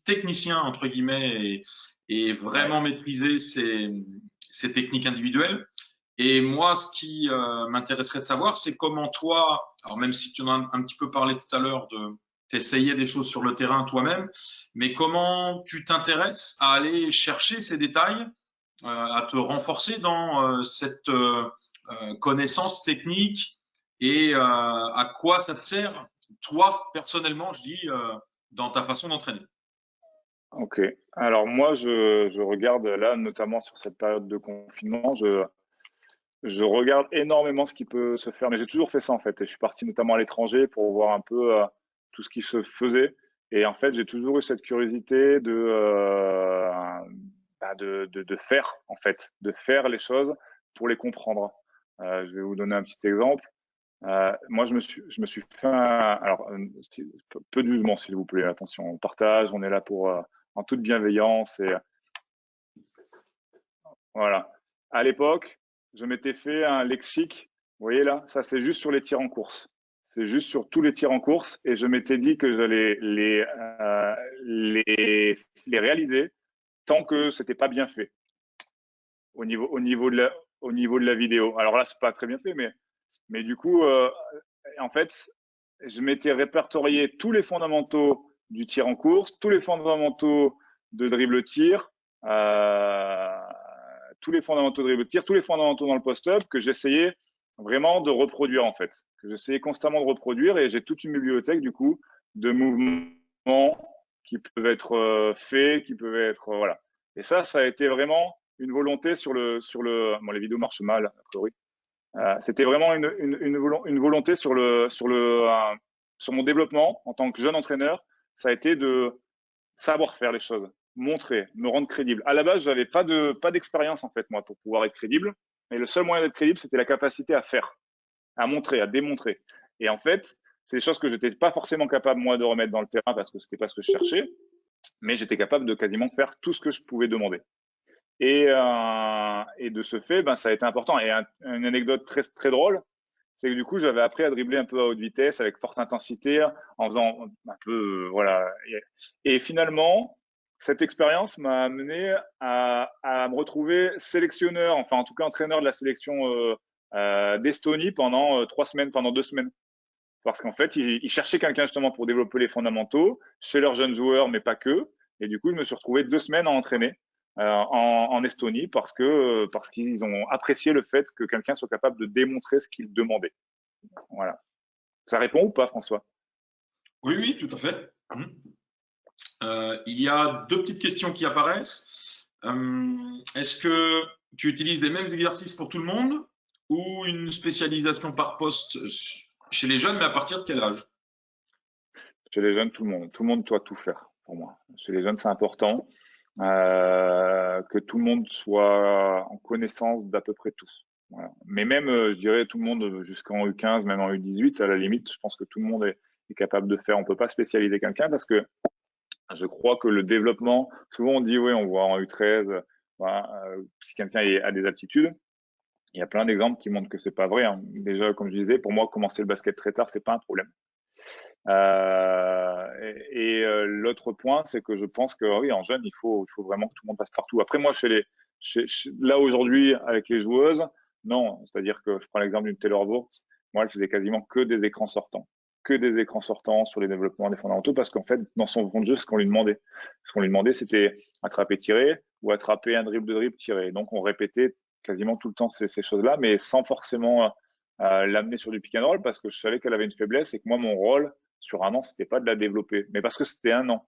technicien, entre guillemets, et vraiment maîtriser ses techniques individuelles. Et moi, ce qui m'intéresserait de savoir, c'est comment toi, alors même si tu en as un petit peu parlé tout à l'heure de t'essayer des choses sur le terrain toi-même, mais comment tu t'intéresses à aller chercher ces détails, à te renforcer dans cette connaissance technique et à quoi ça te sert, toi, personnellement, je dis, dans ta façon d'entraîner. Ok. Alors moi, je regarde là, notamment sur cette période de confinement, je regarde énormément ce qui peut se faire, mais j'ai toujours fait ça en fait. Et je suis parti notamment à l'étranger pour voir un peu tout ce qui se faisait. Et en fait, j'ai toujours eu cette curiosité de faire en fait, de faire les choses pour les comprendre. Je vais vous donner un petit exemple. Moi, je me suis fait alors peu de jugement s'il vous plaît. Attention, on partage, on est là pour en toute bienveillance et voilà. À l'époque, je m'étais fait un lexique. Vous voyez là, ça c'est juste sur les tirs en course. C'est juste sur tous les tirs en course et je m'étais dit que j'allais les réaliser tant que c'était pas bien fait au niveau de la vidéo. Alors là, c'est pas très bien fait, mais du coup, en fait, je m'étais répertorié tous les fondamentaux du tir en course, tous les fondamentaux de dribble-tir, tous les fondamentaux de dribble-tir, tous les fondamentaux dans le post-up que j'essayais vraiment de reproduire en fait, que j'essayais constamment de reproduire et j'ai toute une bibliothèque du coup de mouvements qui peuvent être faits, qui peuvent être voilà. Et ça a été vraiment une volonté sur le. Bon, les vidéos marchent mal a priori. C'était vraiment une volonté sur mon développement en tant que jeune entraîneur. Ça a été de savoir faire les choses, montrer, me rendre crédible. À la base, j'avais pas d'expérience en fait moi pour pouvoir être crédible. Et le seul moyen d'être crédible, c'était la capacité à faire, à montrer, à démontrer. Et en fait, c'est des choses que j'étais pas forcément capable moi de remettre dans le terrain parce que c'était pas ce que je cherchais, mais j'étais capable de quasiment faire tout ce que je pouvais demander. Et de ce fait, ben, ça a été important. Et une anecdote très, très drôle, c'est que du coup, j'avais appris à dribbler un peu à haute vitesse, avec forte intensité, en faisant un peu, voilà. Et finalement, cette expérience m'a amené à me retrouver sélectionneur, enfin en tout cas entraîneur de la sélection d'Estonie pendant 3 semaines, pendant 2 semaines. Parce qu'en fait, ils cherchaient quelqu'un justement pour développer les fondamentaux chez leurs jeunes joueurs, mais pas que. Et du coup, je me suis retrouvé 2 semaines à entraîner en Estonie parce qu'ils ont apprécié le fait que quelqu'un soit capable de démontrer ce qu'il demandait. Voilà. Ça répond ou pas, François? Oui, oui, tout à fait. Il y a deux petites questions qui apparaissent. Est-ce que tu utilises les mêmes exercices pour tout le monde ou une spécialisation par poste chez les jeunes, mais à partir de quel âge? Chez les jeunes, tout le monde. Tout le monde doit tout faire, pour moi. Chez les jeunes, c'est important que tout le monde soit en connaissance d'à peu près tout. Voilà. Mais même, je dirais, tout le monde jusqu'en U15, même en U18, à la limite, je pense que tout le monde est capable de faire. On peut pas spécialiser quelqu'un parce que je crois que le développement, souvent on dit, oui, on voit en U13, voilà, si quelqu'un a des aptitudes, il y a plein d'exemples qui montrent que c'est pas vrai. Hein. Déjà, comme je disais, pour moi, commencer le basket très tard, c'est pas un problème. L'autre point, c'est que je pense que oui, en jeune, il faut vraiment que tout le monde passe partout. Après, moi, là aujourd'hui, avec les joueuses, non. C'est-à-dire que je prends l'exemple d'une Taylor Wurtz. Moi, elle faisait quasiment que des écrans sortants sur les développements des fondamentaux, parce qu'en fait, dans son fond de jeu, ce qu'on lui demandait, c'était attraper, tirer, ou attraper un dribble de dribble, tirer. Donc, on répétait quasiment tout le temps ces choses-là, mais sans forcément l'amener sur du pick and roll, parce que je savais qu'elle avait une faiblesse et que moi, mon rôle, sur un an, c'était pas de la développer, mais parce que c'était un an.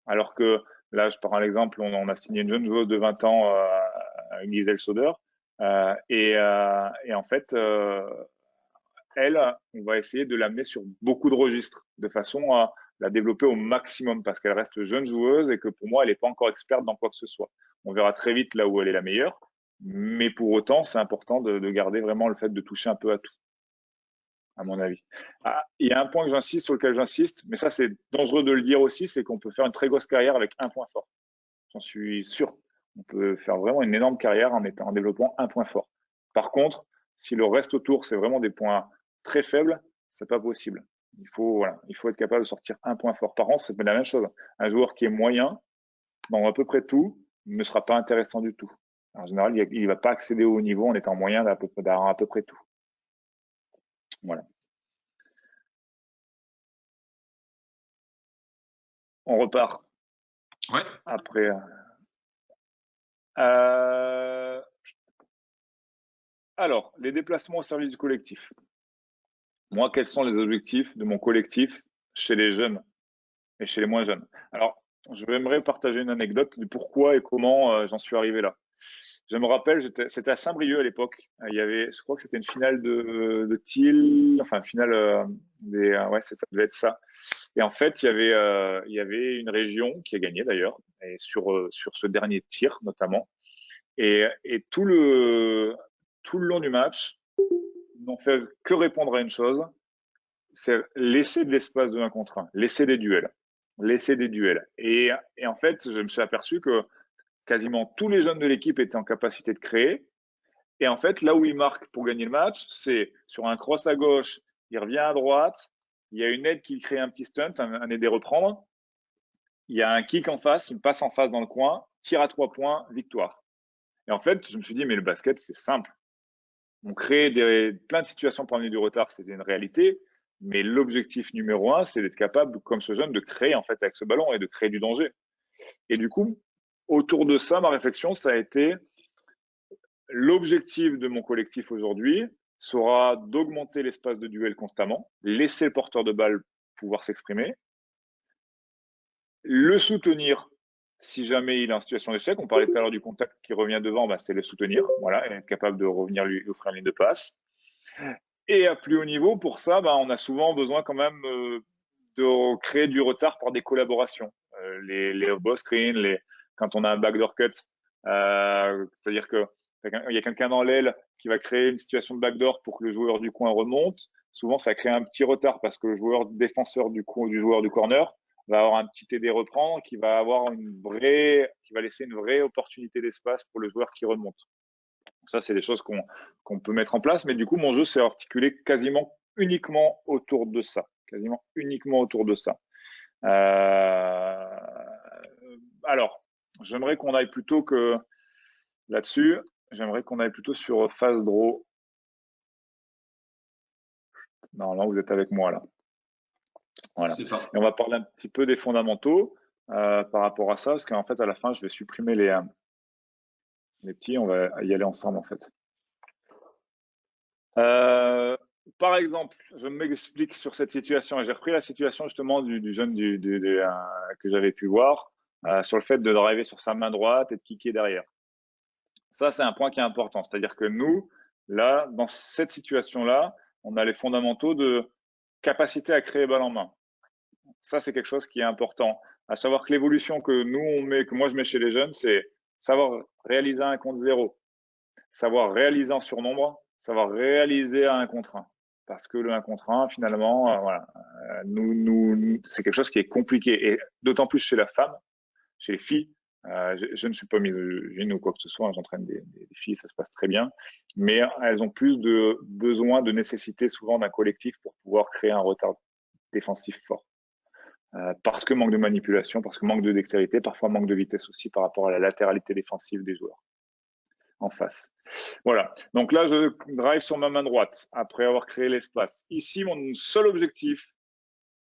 Alors que Là, je prends l'exemple, on a signé une jeune joueuse de 20 ans, Gisèle Sauder, et en fait, elle, on va essayer de l'amener sur beaucoup de registres, de façon à la développer au maximum, parce qu'elle reste jeune joueuse et que pour moi, elle n'est pas encore experte dans quoi que ce soit. On verra très vite là où elle est la meilleure, mais pour autant, c'est important de garder vraiment le fait de toucher un peu à tout, à mon avis. Ah, il y a un point que j'insiste, sur lequel j'insiste, mais ça c'est dangereux de le dire aussi, c'est qu'on peut faire une très grosse carrière avec un point fort. J'en suis sûr. On peut faire vraiment une énorme carrière en développant un point fort. Par contre, si le reste autour, c'est vraiment des points très faibles, c'est pas possible. Il faut être capable de sortir un point fort. Par contre, c'est la même chose. Un joueur qui est moyen dans à peu près tout ne sera pas intéressant du tout. En général, il ne va pas accéder au haut niveau en étant moyen à peu près tout. Voilà. On repart. Ouais. Après. Alors, les déplacements au service du collectif. Moi, quels sont les objectifs de mon collectif chez les jeunes et chez les moins jeunes? Alors, je vais partager une anecdote du pourquoi et comment j'en suis arrivé là. Je me rappelle, c'était à Saint-Brieuc à l'époque. Il y avait, je crois que c'était une finale de TIL, enfin finale ouais, ça devait être ça. Et en fait, il y avait une région qui a gagné d'ailleurs, et sur ce dernier tir notamment. Et tout le long du match, n'ont fait que répondre à une chose, c'est laisser de l'espace de 1 contre 1, laisser des duels. Laisser des duels. Et en fait, je me suis aperçu que quasiment tous les jeunes de l'équipe étaient en capacité de créer. Et en fait, là où il marque pour gagner le match, c'est sur un cross à gauche, il revient à droite, il y a une aide qui crée un petit stunt, un aider reprendre. Il y a un kick en face, une passe en face dans le coin, tir à 3 points, victoire. Et en fait, je me suis dit, mais le basket, c'est simple. On crée plein de situations pour amener du retard, c'est une réalité. Mais l'objectif numéro 1, c'est d'être capable, comme ce jeune, de créer en fait avec ce ballon et de créer du danger. Et du coup, autour de ça, ma réflexion, ça a été l'objectif de mon collectif aujourd'hui sera d'augmenter l'espace de duel constamment, laisser le porteur de balle pouvoir s'exprimer, le soutenir si jamais il est en situation d'échec. On parlait tout à l'heure du contact qui revient devant, bah, c'est le soutenir, voilà, et être capable de revenir lui offrir une ligne de passe. Et à plus haut niveau, pour ça, bah, on a souvent besoin quand même de créer du retard par des collaborations. Les boss screen, quand on a un backdoor cut, c'est-à-dire que il y a quelqu'un dans l'aile qui va créer une situation de backdoor pour que le joueur du coin remonte. Souvent, ça crée un petit retard parce que le joueur défenseur du joueur du corner va avoir un petit TD reprendre qui va laisser une vraie opportunité d'espace pour le joueur qui remonte. Ça, c'est des choses qu'on peut mettre en place. Mais du coup, mon jeu s'est articulé quasiment uniquement autour de ça. Quasiment uniquement autour de ça. Alors, j'aimerais qu'on aille plutôt que là-dessus. J'aimerais qu'on aille plutôt sur phase draw. Normalement, vous êtes avec moi là. Voilà. C'est ça. Et on va parler un petit peu des fondamentaux par rapport à ça, parce qu'en fait, à la fin, je vais supprimer les petits. On va y aller ensemble, en fait. Par exemple, je m'explique sur cette situation. J'ai repris la situation justement du jeune que j'avais pu voir sur le fait de driver sur sa main droite et de kicker derrière. Ça, c'est un point qui est important. C'est-à-dire que nous, là, dans cette situation-là, on a les fondamentaux de capacité à créer balle en main. Ça, c'est quelque chose qui est important. À savoir que l'évolution que moi je mets chez les jeunes, c'est savoir réaliser un 1 contre 0, savoir réaliser en surnombre, savoir réaliser à 1 contre 1. Parce que le 1 contre 1, finalement, voilà, c'est quelque chose qui est compliqué. Et d'autant plus chez la femme, chez les filles. Je ne suis pas misogyne ou quoi que ce soit, j'entraîne des filles, ça se passe très bien. Mais elles ont plus de besoin, de nécessité souvent d'un collectif pour pouvoir créer un retard défensif fort. Parce que manque de manipulation, parce que manque de dextérité, parfois manque de vitesse aussi par rapport à la latéralité défensive des joueurs en face. Voilà. Donc là, je drive sur ma main droite après avoir créé l'espace. Ici, mon seul objectif,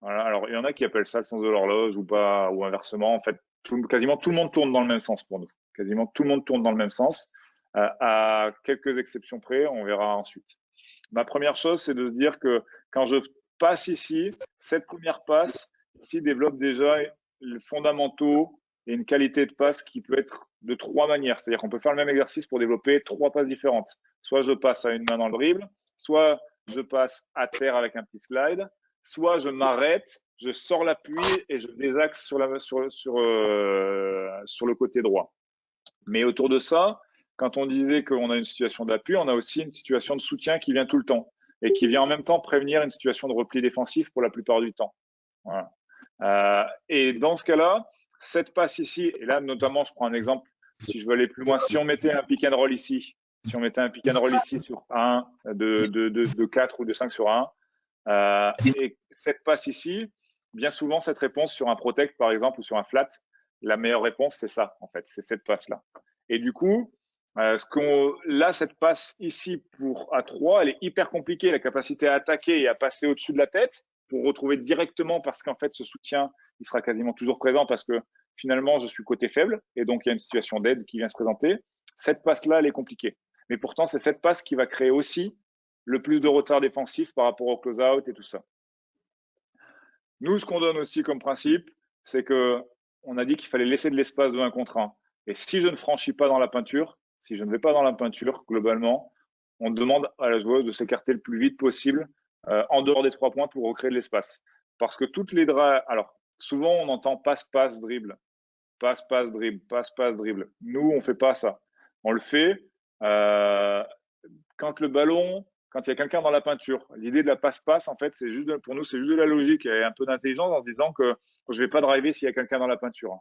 voilà. Alors, il y en a qui appellent ça le sens de l'horloge ou pas, ou inversement. En fait, quasiment tout le monde tourne dans le même sens pour nous. Quasiment tout le monde tourne dans le même sens. À quelques exceptions près, on verra ensuite. Ma première chose, c'est de se dire que quand je passe ici, cette première passe, ici développe déjà les fondamentaux et une qualité de passe qui peut être de 3 manières. C'est-à-dire qu'on peut faire le même exercice pour développer 3 passes différentes. Soit je passe à une main dans le dribble, soit je passe à terre avec un petit slide, soit je m'arrête, je sors l'appui et je désaxe sur le côté droit. Mais autour de ça, quand on disait qu'on a une situation d'appui, on a aussi une situation de soutien qui vient tout le temps et qui vient en même temps prévenir une situation de repli défensif pour la plupart du temps. Voilà. Et dans ce cas-là, cette passe ici, et là notamment, je prends un exemple, si je veux aller plus loin, si on mettait un pick and roll ici, si on mettait un pick and roll ici sur 1, de 4 ou de 5 sur 1, et cette passe ici, bien souvent, cette réponse sur un protect, par exemple, ou sur un flat, la meilleure réponse, c'est ça, en fait, c'est cette passe-là. Et du coup, là, cette passe ici pour A3, elle est hyper compliquée, la capacité à attaquer et à passer au-dessus de la tête pour retrouver directement, parce qu'en fait, ce soutien, il sera quasiment toujours présent parce que finalement, je suis côté faible et donc il y a une situation d'aide qui vient se présenter. Cette passe-là, elle est compliquée. Mais pourtant, c'est cette passe qui va créer aussi le plus de retard défensif par rapport au close-out et tout ça. Nous, ce qu'on donne aussi comme principe, c'est que on a dit qu'il fallait laisser de l'espace de 1 contre 1. Et si je ne franchis pas dans la peinture, si je ne vais pas dans la peinture, globalement, on demande à la joueuse de s'écarter le plus vite possible en dehors des 3 points pour recréer de l'espace. Parce que toutes les alors souvent on entend passe-passe dribble, passe-passe dribble, passe-passe dribble. Nous, on fait pas ça. On le fait quand le ballon, quand il y a quelqu'un dans la peinture. L'idée de la passe-passe, en fait, c'est juste pour nous, c'est juste de la logique et un peu d'intelligence en se disant que je vais pas driver s'il y a quelqu'un dans la peinture.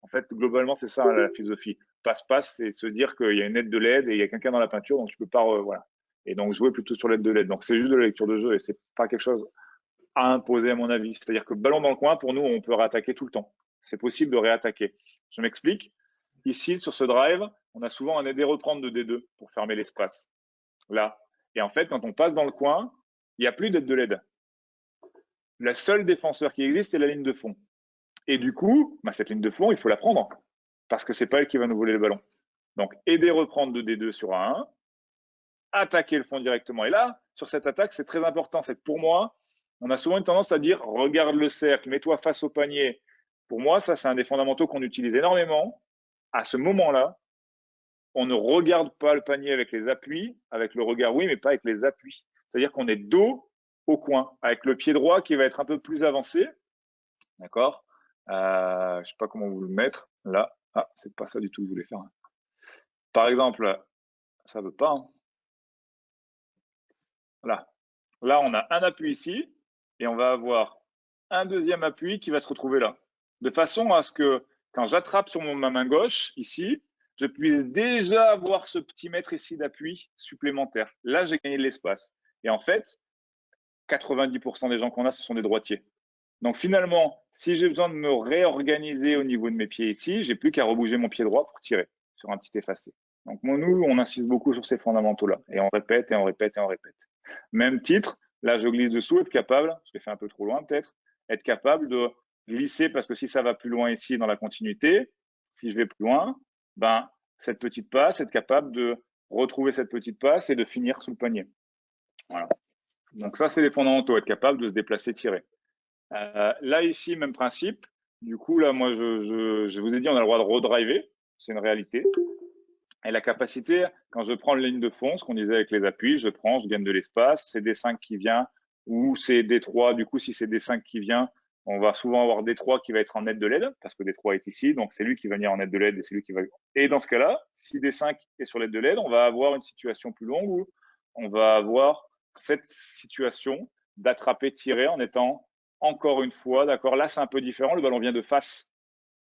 En fait, globalement, c'est ça la philosophie. Passe-passe, c'est se dire qu'il y a une aide de LED et il y a quelqu'un dans la peinture, donc tu peux pas, voilà. Et donc jouer plutôt sur l'aide de LED. Donc c'est juste de la lecture de jeu et c'est pas quelque chose à imposer à mon avis. C'est-à-dire que ballon dans le coin, pour nous, on peut réattaquer tout le temps. C'est possible de réattaquer. Je m'explique. Ici, sur ce drive, on a souvent un aider reprendre de D2 pour fermer l'espace. Là. Et en fait, quand on passe dans le coin, il n'y a plus d'aide de LED. La seule défenseur qui existe, c'est la ligne de fond. Et du coup, cette ligne de fond, il faut la prendre parce que c'est pas elle qui va nous voler le ballon. Donc, aider reprendre de D2 sur A1, attaquer le fond directement. Et là, sur cette attaque, c'est très important. C'est que pour moi, on a souvent une tendance à dire regarde le cercle, mets-toi face au panier. Pour moi, ça, c'est un des fondamentaux qu'on utilise énormément. À ce moment-là, on ne regarde pas le panier avec les appuis, avec le regard oui, mais pas avec les appuis. C'est-à-dire qu'on est dos au coin, avec le pied droit qui va être un peu plus avancé. D'accord Je ne sais pas comment vous le mettre. Là, c'est pas ça du tout que je voulais faire. Par exemple, ça ne veut pas. Voilà. Là, on a un appui ici et on va avoir un deuxième appui qui va se retrouver là. De façon à ce que quand j'attrape sur ma main gauche, ici, je puisse déjà avoir ce petit mètre ici d'appui supplémentaire. Là, j'ai gagné de l'espace. Et en fait, 90% des gens qu'on a, ce sont des droitiers. Donc finalement, si j'ai besoin de me réorganiser au niveau de mes pieds ici, j'ai plus qu'à rebouger mon pied droit pour tirer sur un petit effacé. Donc nous, on insiste beaucoup sur ces fondamentaux-là. Et on répète et on répète et on répète. Même titre, là je glisse dessous, être capable, je l'ai fait un peu trop loin peut-être, être capable de glisser parce que si ça va plus loin ici dans la continuité, si je vais plus loin, cette petite passe, être capable de retrouver cette petite passe et de finir sous le panier. Voilà. Donc ça, c'est les fondamentaux, être capable de se déplacer, tirer. Là ici, même principe. Du coup, là, moi, je vous ai dit, on a le droit de redriver, c'est une réalité. Et la capacité, quand je prends une ligne de fond, ce qu'on disait avec les appuis, je prends, je gagne de l'espace, c'est D5 qui vient, ou c'est D3. Du coup, si c'est D5 qui vient, on va souvent avoir D3 qui va être en aide de LED, parce que D3 est ici, donc c'est lui qui va venir en aide de LED et c'est lui qui va. Et dans ce cas-là, si D5 est sur l'aide de LED, on va avoir une situation plus longue où on va avoir cette situation d'attraper, tirer en étant encore une fois, d'accord, là c'est un peu différent, le ballon vient de face.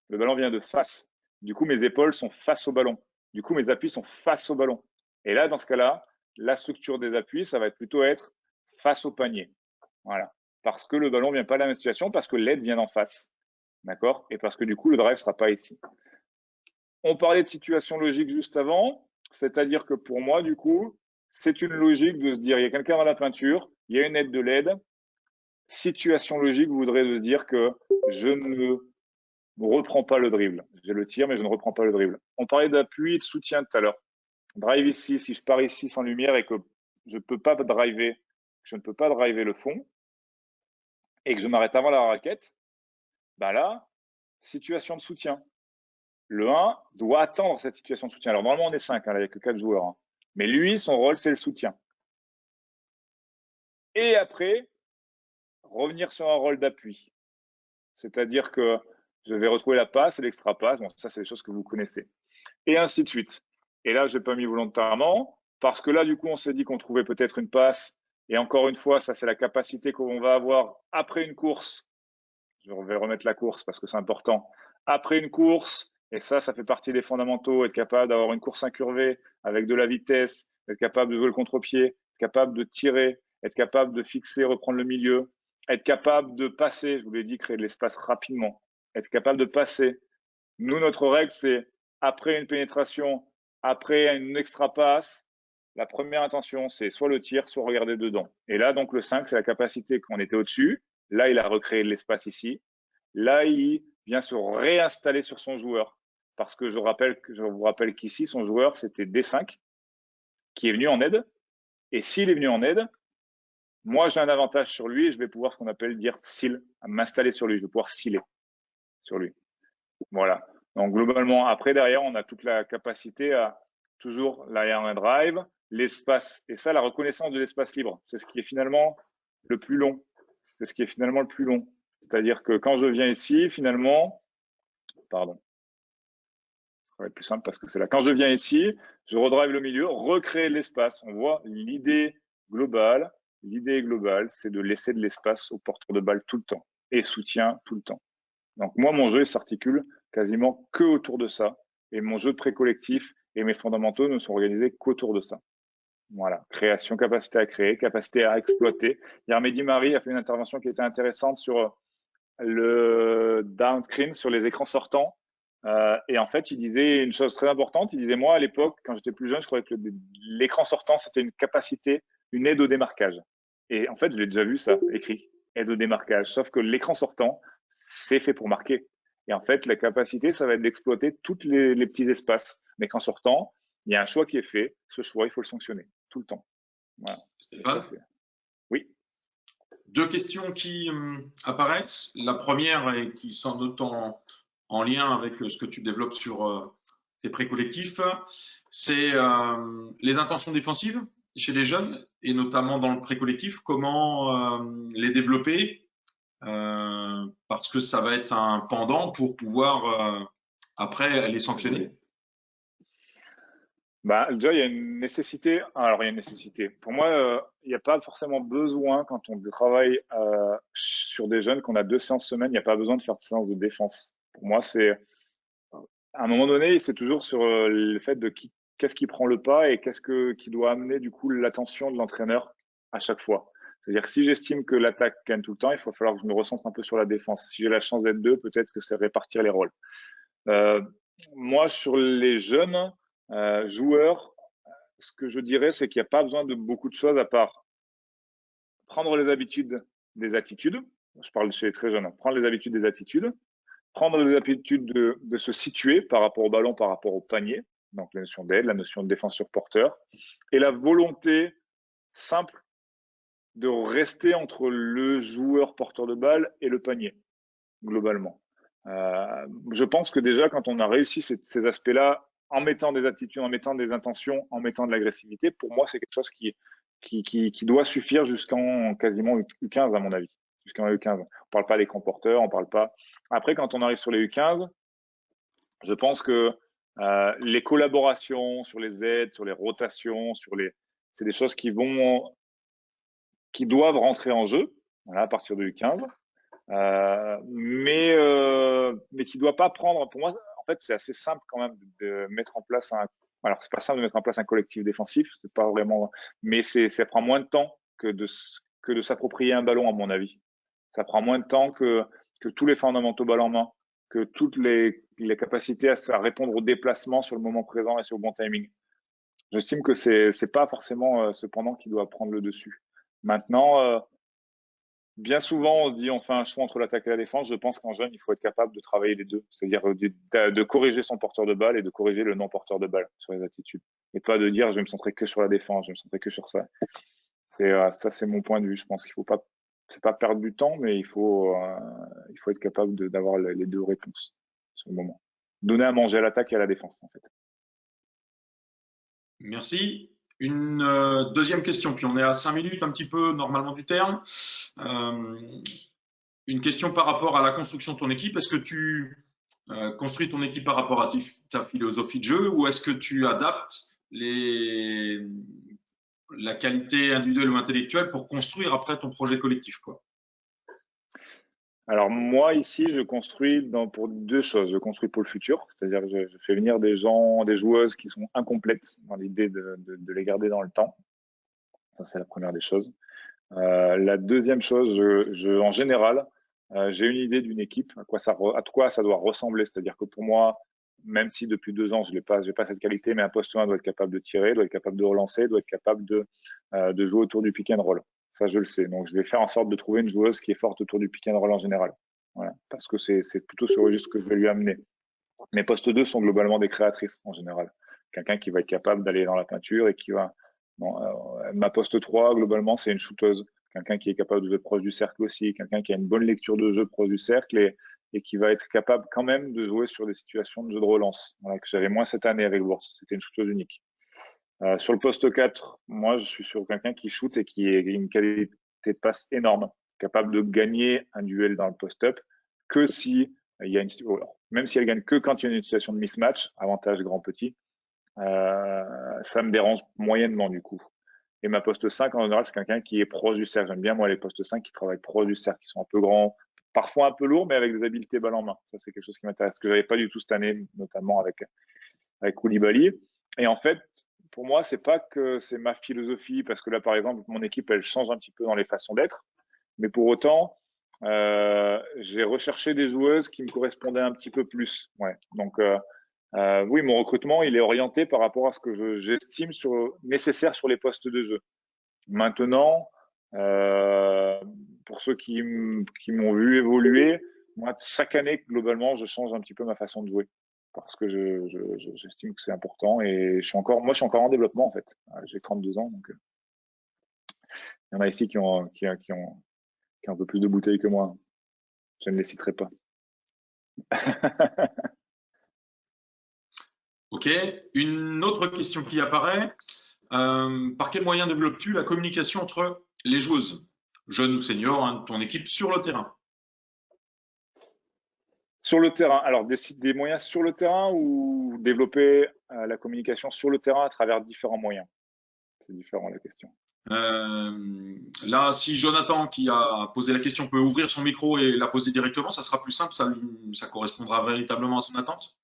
Le ballon vient de face. Du coup, mes épaules sont face au ballon. Du coup, mes appuis sont face au ballon. Et là, dans ce cas-là, la structure des appuis, ça va plutôt être face au panier. Voilà. Parce que le ballon vient pas de la même situation, parce que l'aide vient d'en face. D'accord? Et parce que du coup, le drive sera pas ici. On parlait de situation logique juste avant. C'est-à-dire que pour moi, du coup, c'est une logique de se dire, il y a quelqu'un dans la peinture, il y a une aide de l'aide. Situation logique voudrait se dire que je ne reprends pas le dribble. J'ai le tir, mais je ne reprends pas le dribble. On parlait d'appui et de soutien tout à l'heure. Drive ici, si je pars ici sans lumière et que je ne peux pas driver le fond et que je m'arrête avant la raquette, là, situation de soutien. Le 1 doit attendre cette situation de soutien. Alors, normalement, on est 5, hein, là, il n'y a que 4 joueurs. Hein. Mais lui, son rôle, c'est le soutien. Et après, revenir sur un rôle d'appui. C'est-à-dire que je vais retrouver la passe et l'extra passe. Bon, ça, c'est des choses que vous connaissez. Et ainsi de suite. Et là, je n'ai pas mis volontairement parce que là, du coup, on s'est dit qu'on trouvait peut-être une passe. Et encore une fois, ça, c'est la capacité qu'on va avoir après une course. Je vais remettre la course parce que c'est important. Après une course, et ça fait partie des fondamentaux, être capable d'avoir une course incurvée avec de la vitesse, être capable de jouer le contre-pied, être capable de tirer, être capable de fixer, reprendre le milieu, être capable de passer, je vous l'ai dit, créer de l'espace rapidement, être capable de passer. Nous, notre règle, c'est après une pénétration, après une extra passe, la première intention, c'est soit le tir, soit regarder dedans. Et là, donc, le 5, c'est la capacité qu'on était au-dessus. Là, il a recréé l'espace ici. Là, il vient se réinstaller sur son joueur. Parce que je vous rappelle qu'ici, son joueur, c'était D5, qui est venu en aide. Et s'il est venu en aide, moi, j'ai un avantage sur lui et je vais pouvoir ce qu'on appelle dire seal, m'installer sur lui. Je vais pouvoir sealer sur lui. Voilà. Donc, globalement, après, derrière, on a toute la capacité à toujours l'arrière drive, l'espace. Et ça, la reconnaissance de l'espace libre, c'est ce qui est finalement le plus long. C'est ce qui est finalement le plus long. C'est-à-dire que quand je viens ici, finalement, pardon, ça va être plus simple parce que c'est là. Quand je viens ici, je redrive le milieu, recréer l'espace. On voit l'idée globale. L'idée globale, c'est de laisser de l'espace au porteur de balle tout le temps et soutien tout le temps. Donc moi, mon jeu s'articule quasiment que autour de ça. Et mon jeu de pré-collectif et mes fondamentaux ne sont organisés qu'autour de ça. Voilà, création, capacité à créer, capacité à exploiter. Hier, Mehdi Marie a fait une intervention qui était intéressante sur le down screen, sur les écrans sortants. Et en fait, il disait une chose très importante. Il disait, moi, à l'époque, quand j'étais plus jeune, je croyais que l'écran sortant, c'était une capacité, une aide au démarquage. Et en fait, je l'ai déjà vu ça, écrit, aide au démarquage. Sauf que l'écran sortant, c'est fait pour marquer. Et en fait, la capacité, ça va être d'exploiter tous les petits espaces. L'écran sortant, il y a un choix qui est fait. Ce choix, il faut le sanctionner tout le temps. Voilà. Stéphane, oui. Deux questions qui apparaissent. La première, et qui sans doute en lien avec ce que tu développes sur tes pré-collectifs, c'est les intentions défensives chez les jeunes, et notamment dans le pré-collectif, comment les développer, parce que ça va être un pendant pour pouvoir après les sanctionner. Bah, déjà, il y a une nécessité. Alors, il y a une nécessité. Pour moi, il n'y a pas forcément besoin, quand on travaille sur des jeunes, qu'on a 2 séances semaine, il n'y a pas besoin de faire de séances de défense. Pour moi, c'est à un moment donné, c'est toujours sur le fait de qu'est-ce qui prend le pas et qui doit amener du coup l'attention de l'entraîneur à chaque fois. C'est-à-dire que si j'estime que l'attaque gagne tout le temps, il va falloir que je me recentre un peu sur la défense. Si j'ai la chance d'être deux, peut-être que c'est répartir les rôles. Moi, sur les jeunes joueurs, ce que je dirais, c'est qu'il n'y a pas besoin de beaucoup de choses à part prendre les habitudes des attitudes. Je parle chez les très jeunes. Prendre les habitudes des attitudes, prendre les habitudes de se situer par rapport au ballon, par rapport au panier. Donc la notion d'aide, la notion de défense sur porteur, et la volonté simple de rester entre le joueur porteur de balle et le panier, globalement. Je pense que déjà, quand on a réussi ces aspects-là, en mettant des attitudes, en mettant des intentions, en mettant de l'agressivité, pour moi, c'est quelque chose qui doit suffire jusqu'en quasiment U15, à mon avis. Jusqu'en U15. On parle pas des comporteurs, on parle pas. Après, quand on arrive sur les U15, je pense que les collaborations sur les aides, sur les rotations, c'est des choses qui doivent rentrer en jeu, voilà, à partir de U15. Mais qui doit pas prendre. Pour moi, en fait, c'est assez simple quand même de mettre en place Alors, c'est pas simple de mettre en place un collectif défensif, c'est pas vraiment. Mais ça prend moins de temps que de s'approprier un ballon, à mon avis. Ça prend moins de temps que tous les fondamentaux balle en main, que toutes les capacités à répondre aux déplacements sur le moment présent et sur le bon timing. J'estime que c'est pas forcément cependant qui doit prendre le dessus. Maintenant, bien souvent, on se dit on fait un choix entre l'attaque et la défense. Je pense qu'en jeune, il faut être capable de travailler les deux, c'est-à-dire de corriger son porteur de balle et de corriger le non-porteur de balle sur les attitudes. Et pas de dire je vais me centrer que sur la défense, je vais me centrer que sur ça. Ça, c'est mon point de vue. Je pense qu'il faut pas, c'est pas perdre du temps, mais il faut être capable d'avoir les deux réponses sur le moment. donner à manger à l'attaque et à la défense, en fait. Merci. Une deuxième question, puis on est à 5 minutes un petit peu normalement du terme. Une question par rapport à la construction de ton équipe. Est-ce que tu construis ton équipe par rapport à ta philosophie de jeu ou est-ce que tu adaptes la qualité individuelle ou intellectuelle pour construire après ton projet collectif, quoi? Alors moi ici, je construis pour deux choses. Je construis pour le futur, c'est-à-dire que je fais venir des gens, des joueuses qui sont incomplètes dans l'idée de les garder dans le temps. Ça, c'est la première des choses. La deuxième chose, en général, j'ai une idée d'une équipe, à quoi ça doit ressembler. C'est-à-dire que pour moi, même si depuis 2 ans, je n'ai pas cette qualité, mais un poste 1 doit être capable de tirer, doit être capable de relancer, doit être capable de jouer autour du pick and roll. Ça, je le sais. Donc, je vais faire en sorte de trouver une joueuse qui est forte autour du pick and roll en général. Voilà. Parce que c'est plutôt ce registre que je vais lui amener. Mes postes 2 sont globalement des créatrices en général. Quelqu'un qui va être capable d'aller dans la peinture et qui va. Bon, ma poste 3, globalement, c'est une shooteuse. Quelqu'un qui est capable de jouer proche du cercle aussi. Quelqu'un qui a une bonne lecture de jeu proche du cercle et qui va être capable quand même de jouer sur des situations de jeu de relance. Voilà, que j'avais moins cette année avec Bourse. C'était une shooteuse unique. Sur le poste 4, moi, je suis sur quelqu'un qui shoot et qui a une qualité de passe énorme, capable de gagner un duel dans le post-up que si il y a même si elle gagne que quand il y a une situation de mismatch, avantage grand-petit, ça me dérange moyennement du coup. Et ma poste 5, en général, c'est quelqu'un qui est proche du cercle. J'aime bien, moi, les postes 5 qui travaillent proche du cercle, qui sont un peu grands, parfois un peu lourds, mais avec des habiletés balle en main. Ça, c'est quelque chose qui m'intéresse, que j'avais pas du tout cette année, notamment avec Koulibaly. Et en fait, pour moi, c'est pas que c'est ma philosophie, parce que là, par exemple, mon équipe, elle change un petit peu dans les façons d'être. Mais pour autant, j'ai recherché des joueuses qui me correspondaient un petit peu plus. Ouais. Donc, oui, mon recrutement, il est orienté par rapport à ce que j'estime nécessaire sur les postes de jeu. Maintenant, pour ceux qui m'ont vu évoluer, moi, chaque année, globalement, je change un petit peu ma façon de jouer parce que j'estime que c'est important et je suis encore en développement en fait. J'ai 32 ans, donc il y en a ici qui ont un peu plus de bouteilles que moi. Je ne les citerai pas. Ok. Une autre question qui apparaît. Par quel moyen développes-tu la communication entre les joueuses, jeunes ou seniors, hein, de ton équipe sur le terrain? Sur le terrain, alors des moyens sur le terrain ou développer la communication sur le terrain à travers différents moyens? C'est différent la question. Là, si Jonathan, qui a posé la question, peut ouvrir son micro et la poser directement, ça sera plus simple, ça correspondra véritablement à son attente.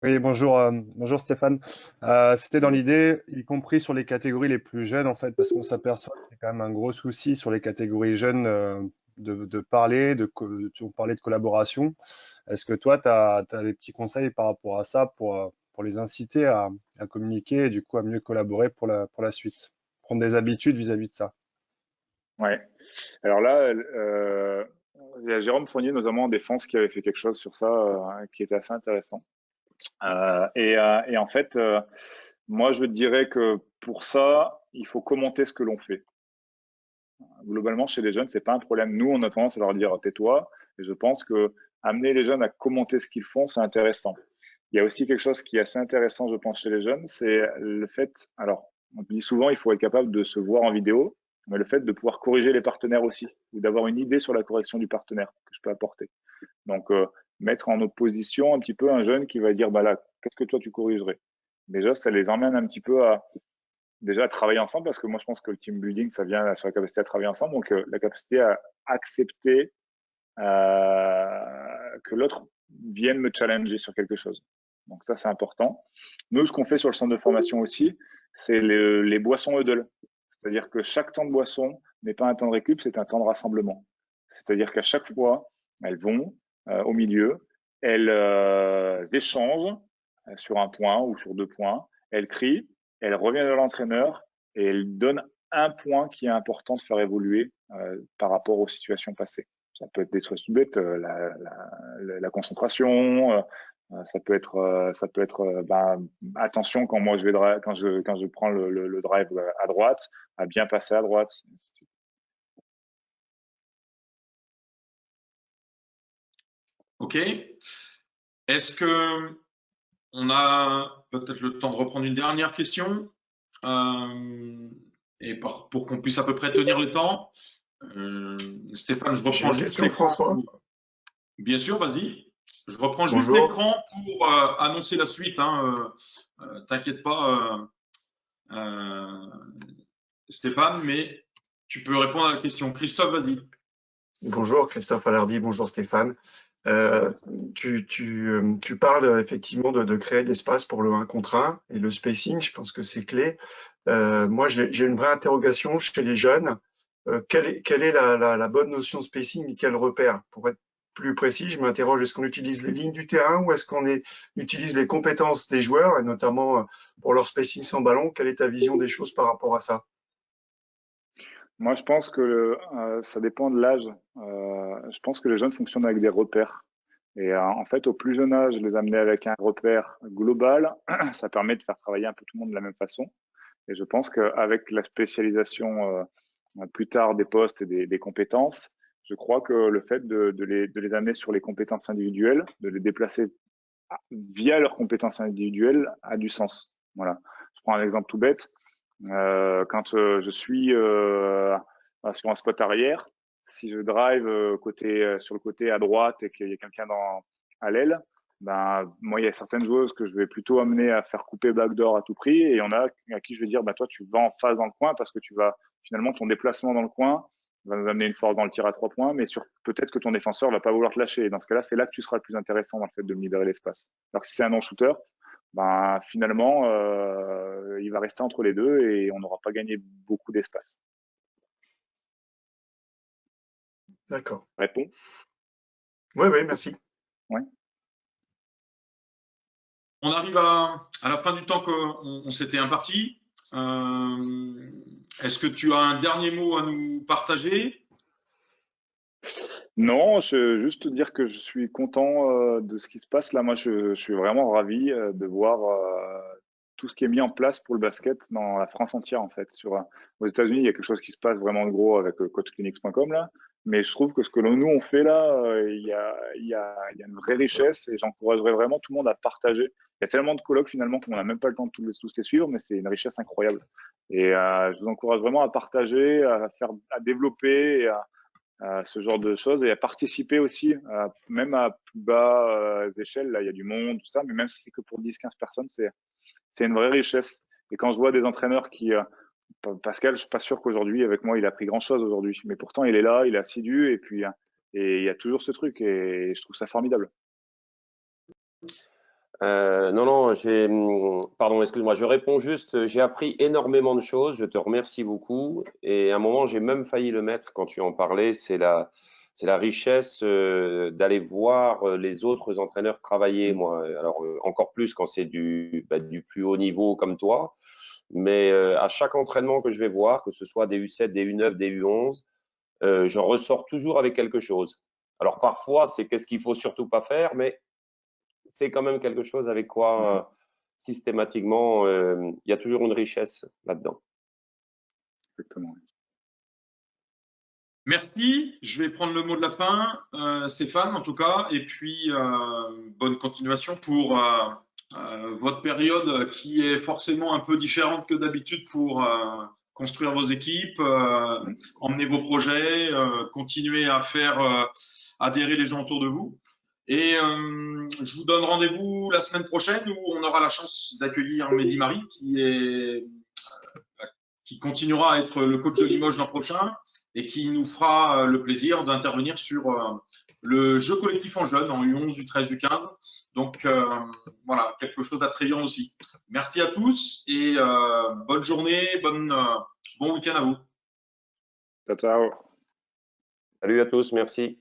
Oui, bonjour Stéphane. C'était dans l'idée, y compris sur les catégories les plus jeunes, en fait, parce qu'on s'aperçoit que c'est quand même un gros souci sur les catégories jeunes de parler, on parlait de collaboration. Est-ce que toi, tu as des petits conseils par rapport à ça pour les inciter à communiquer et du coup à mieux collaborer pour la suite? Prendre des habitudes vis-à-vis de ça. Ouais. Alors là, il y a Jérôme Fournier, notamment en défense, qui avait fait quelque chose sur ça qui était assez intéressant. Et en fait, moi, je dirais que pour ça, il faut commenter ce que l'on fait. Globalement, chez les jeunes, c'est pas un problème. Nous, on a tendance à leur dire tais-toi. Et je pense que amener les jeunes à commenter ce qu'ils font, c'est intéressant. Il y a aussi quelque chose qui est assez intéressant, je pense, chez les jeunes, c'est le fait. Alors, on dit souvent, il faut être capable de se voir en vidéo, mais le fait de pouvoir corriger les partenaires aussi, ou d'avoir une idée sur la correction du partenaire que je peux apporter. Donc, mettre en opposition un petit peu un jeune qui va dire, bah là, qu'est-ce que toi tu corrigerais? Déjà, ça les emmène un petit peu à travailler ensemble, parce que moi, je pense que le team building, ça vient sur la capacité à travailler ensemble, donc la capacité à accepter que l'autre vienne me challenger sur quelque chose. Donc ça, c'est important. Nous, ce qu'on fait sur le centre de formation aussi, c'est les boissons huddle. C'est-à-dire que chaque temps de boisson n'est pas un temps de récup, c'est un temps de rassemblement. C'est-à-dire qu'à chaque fois, elles vont au milieu, elles échangent sur un point ou sur 2 points, elles crient, elles reviennent à l'entraîneur et elles donnent un point qui est important de faire évoluer par rapport aux situations passées. Ça peut être des choses tout bêtes, la concentration, ça peut être attention quand moi je vais quand je prends le drive à droite, à bien passer à droite. Ok. Est-ce que on a peut-être le temps de reprendre une dernière question et pour qu'on puisse à peu près tenir le temps. Stéphane, je J'ai reprends une juste question, l'écran. François. Bien sûr, vas-y. Je reprends juste Bonjour. l'écran pour annoncer la suite. Hein. T'inquiète pas, Stéphane, mais tu peux répondre à la question. Christophe, vas-y. Bonjour, Christophe Alardi. Bonjour, Stéphane. Tu parles effectivement de créer de l'espace pour le 1 contre 1 et le spacing. Je pense que c'est clé. Moi, j'ai une vraie interrogation chez les jeunes. Quelle est la bonne notion de spacing et quel repère? Pour être plus précis, je m'interroge, est-ce qu'on utilise les lignes du terrain ou est-ce qu'on utilise les compétences des joueurs et notamment pour leur spacing sans ballon? Quelle est ta vision des choses par rapport à ça? Moi, je pense que ça dépend de l'âge. Je pense que les jeunes fonctionnent avec des repères. Et en fait, au plus jeune âge, les amener avec un repère global, ça permet de faire travailler un peu tout le monde de la même façon. Et je pense qu'avec la spécialisation plus tard des postes et des compétences, je crois que le fait de les amener sur les compétences individuelles, de les déplacer via leurs compétences individuelles, a du sens. Voilà. Je prends un exemple tout bête. Quand je suis sur un spot arrière, si je drive sur le côté à droite et qu'il y a quelqu'un à l'aile, ben moi il y a certaines joueuses que je vais plutôt amener à faire couper backdoor à tout prix et il y en a à qui je vais dire bah toi tu vas en face dans le coin parce que tu vas finalement ton déplacement dans le coin va nous amener une force dans le tir à 3 points, mais peut-être que ton défenseur va pas vouloir te lâcher. Et dans ce cas-là, c'est là que tu seras le plus intéressant dans le fait de me libérer l'espace. Alors que si c'est un non-shooter, ben, finalement, il va rester entre les deux et on n'aura pas gagné beaucoup d'espace. D'accord. Réponds. Oui, oui, merci. Ouais. On arrive à la fin du temps qu'on s'était imparti. Est-ce que tu as un dernier mot à nous partager? Non, juste te dire que je suis content de ce qui se passe là. Moi, je suis vraiment ravi de voir tout ce qui est mis en place pour le basket dans la France entière en fait. Aux États-Unis, il y a quelque chose qui se passe vraiment de gros avec coachclinics.com là. Mais je trouve que ce que nous on fait là, il y a une vraie richesse et j'encouragerais vraiment tout le monde à partager. Il y a tellement de colloques finalement qu'on n'a même pas le temps de tous les suivre, mais c'est une richesse incroyable. Et je vous encourage vraiment à partager, à développer et ce genre de choses et à participer aussi, même à plus bas échelles. Là, il y a du monde, tout ça, mais même si c'est que pour 10-15 personnes, c'est une vraie richesse. Et quand je vois des entraîneurs Pascal, je suis pas sûr qu'aujourd'hui, avec moi, il a pris grand-chose aujourd'hui, mais pourtant, il est là, il est assidu et il y a toujours ce truc et je trouve ça formidable. Non, pardon, excuse-moi, je réponds juste, j'ai appris énormément de choses, je te remercie beaucoup. Et à un moment, j'ai même failli le mettre quand tu en parlais, c'est la richesse d'aller voir les autres entraîneurs travailler, moi. Alors, encore plus quand c'est du plus haut niveau comme toi. Mais à chaque entraînement que je vais voir, que ce soit des U7, des U9, des U11, j'en ressors toujours avec quelque chose. Alors, parfois, c'est qu'est-ce qu'il faut surtout pas faire, mais c'est quand même quelque chose avec quoi systématiquement il y a toujours une richesse là-dedans. Exactement. Merci. Je vais prendre le mot de la fin, Stéphane, en tout cas, et puis bonne continuation pour votre période qui est forcément un peu différente que d'habitude pour construire vos équipes, emmener vos projets, continuer à faire adhérer les gens autour de vous. Et je vous donne rendez-vous la semaine prochaine où on aura la chance d'accueillir Mehdi Marie qui continuera à être le coach de Limoges l'an prochain et qui nous fera le plaisir d'intervenir sur le jeu collectif en jeunes, en U11, U13, U15. Donc voilà, quelque chose d'attrayant aussi. Merci à tous et bonne journée, bon week-end à vous. Ciao, ciao. Salut à tous, merci.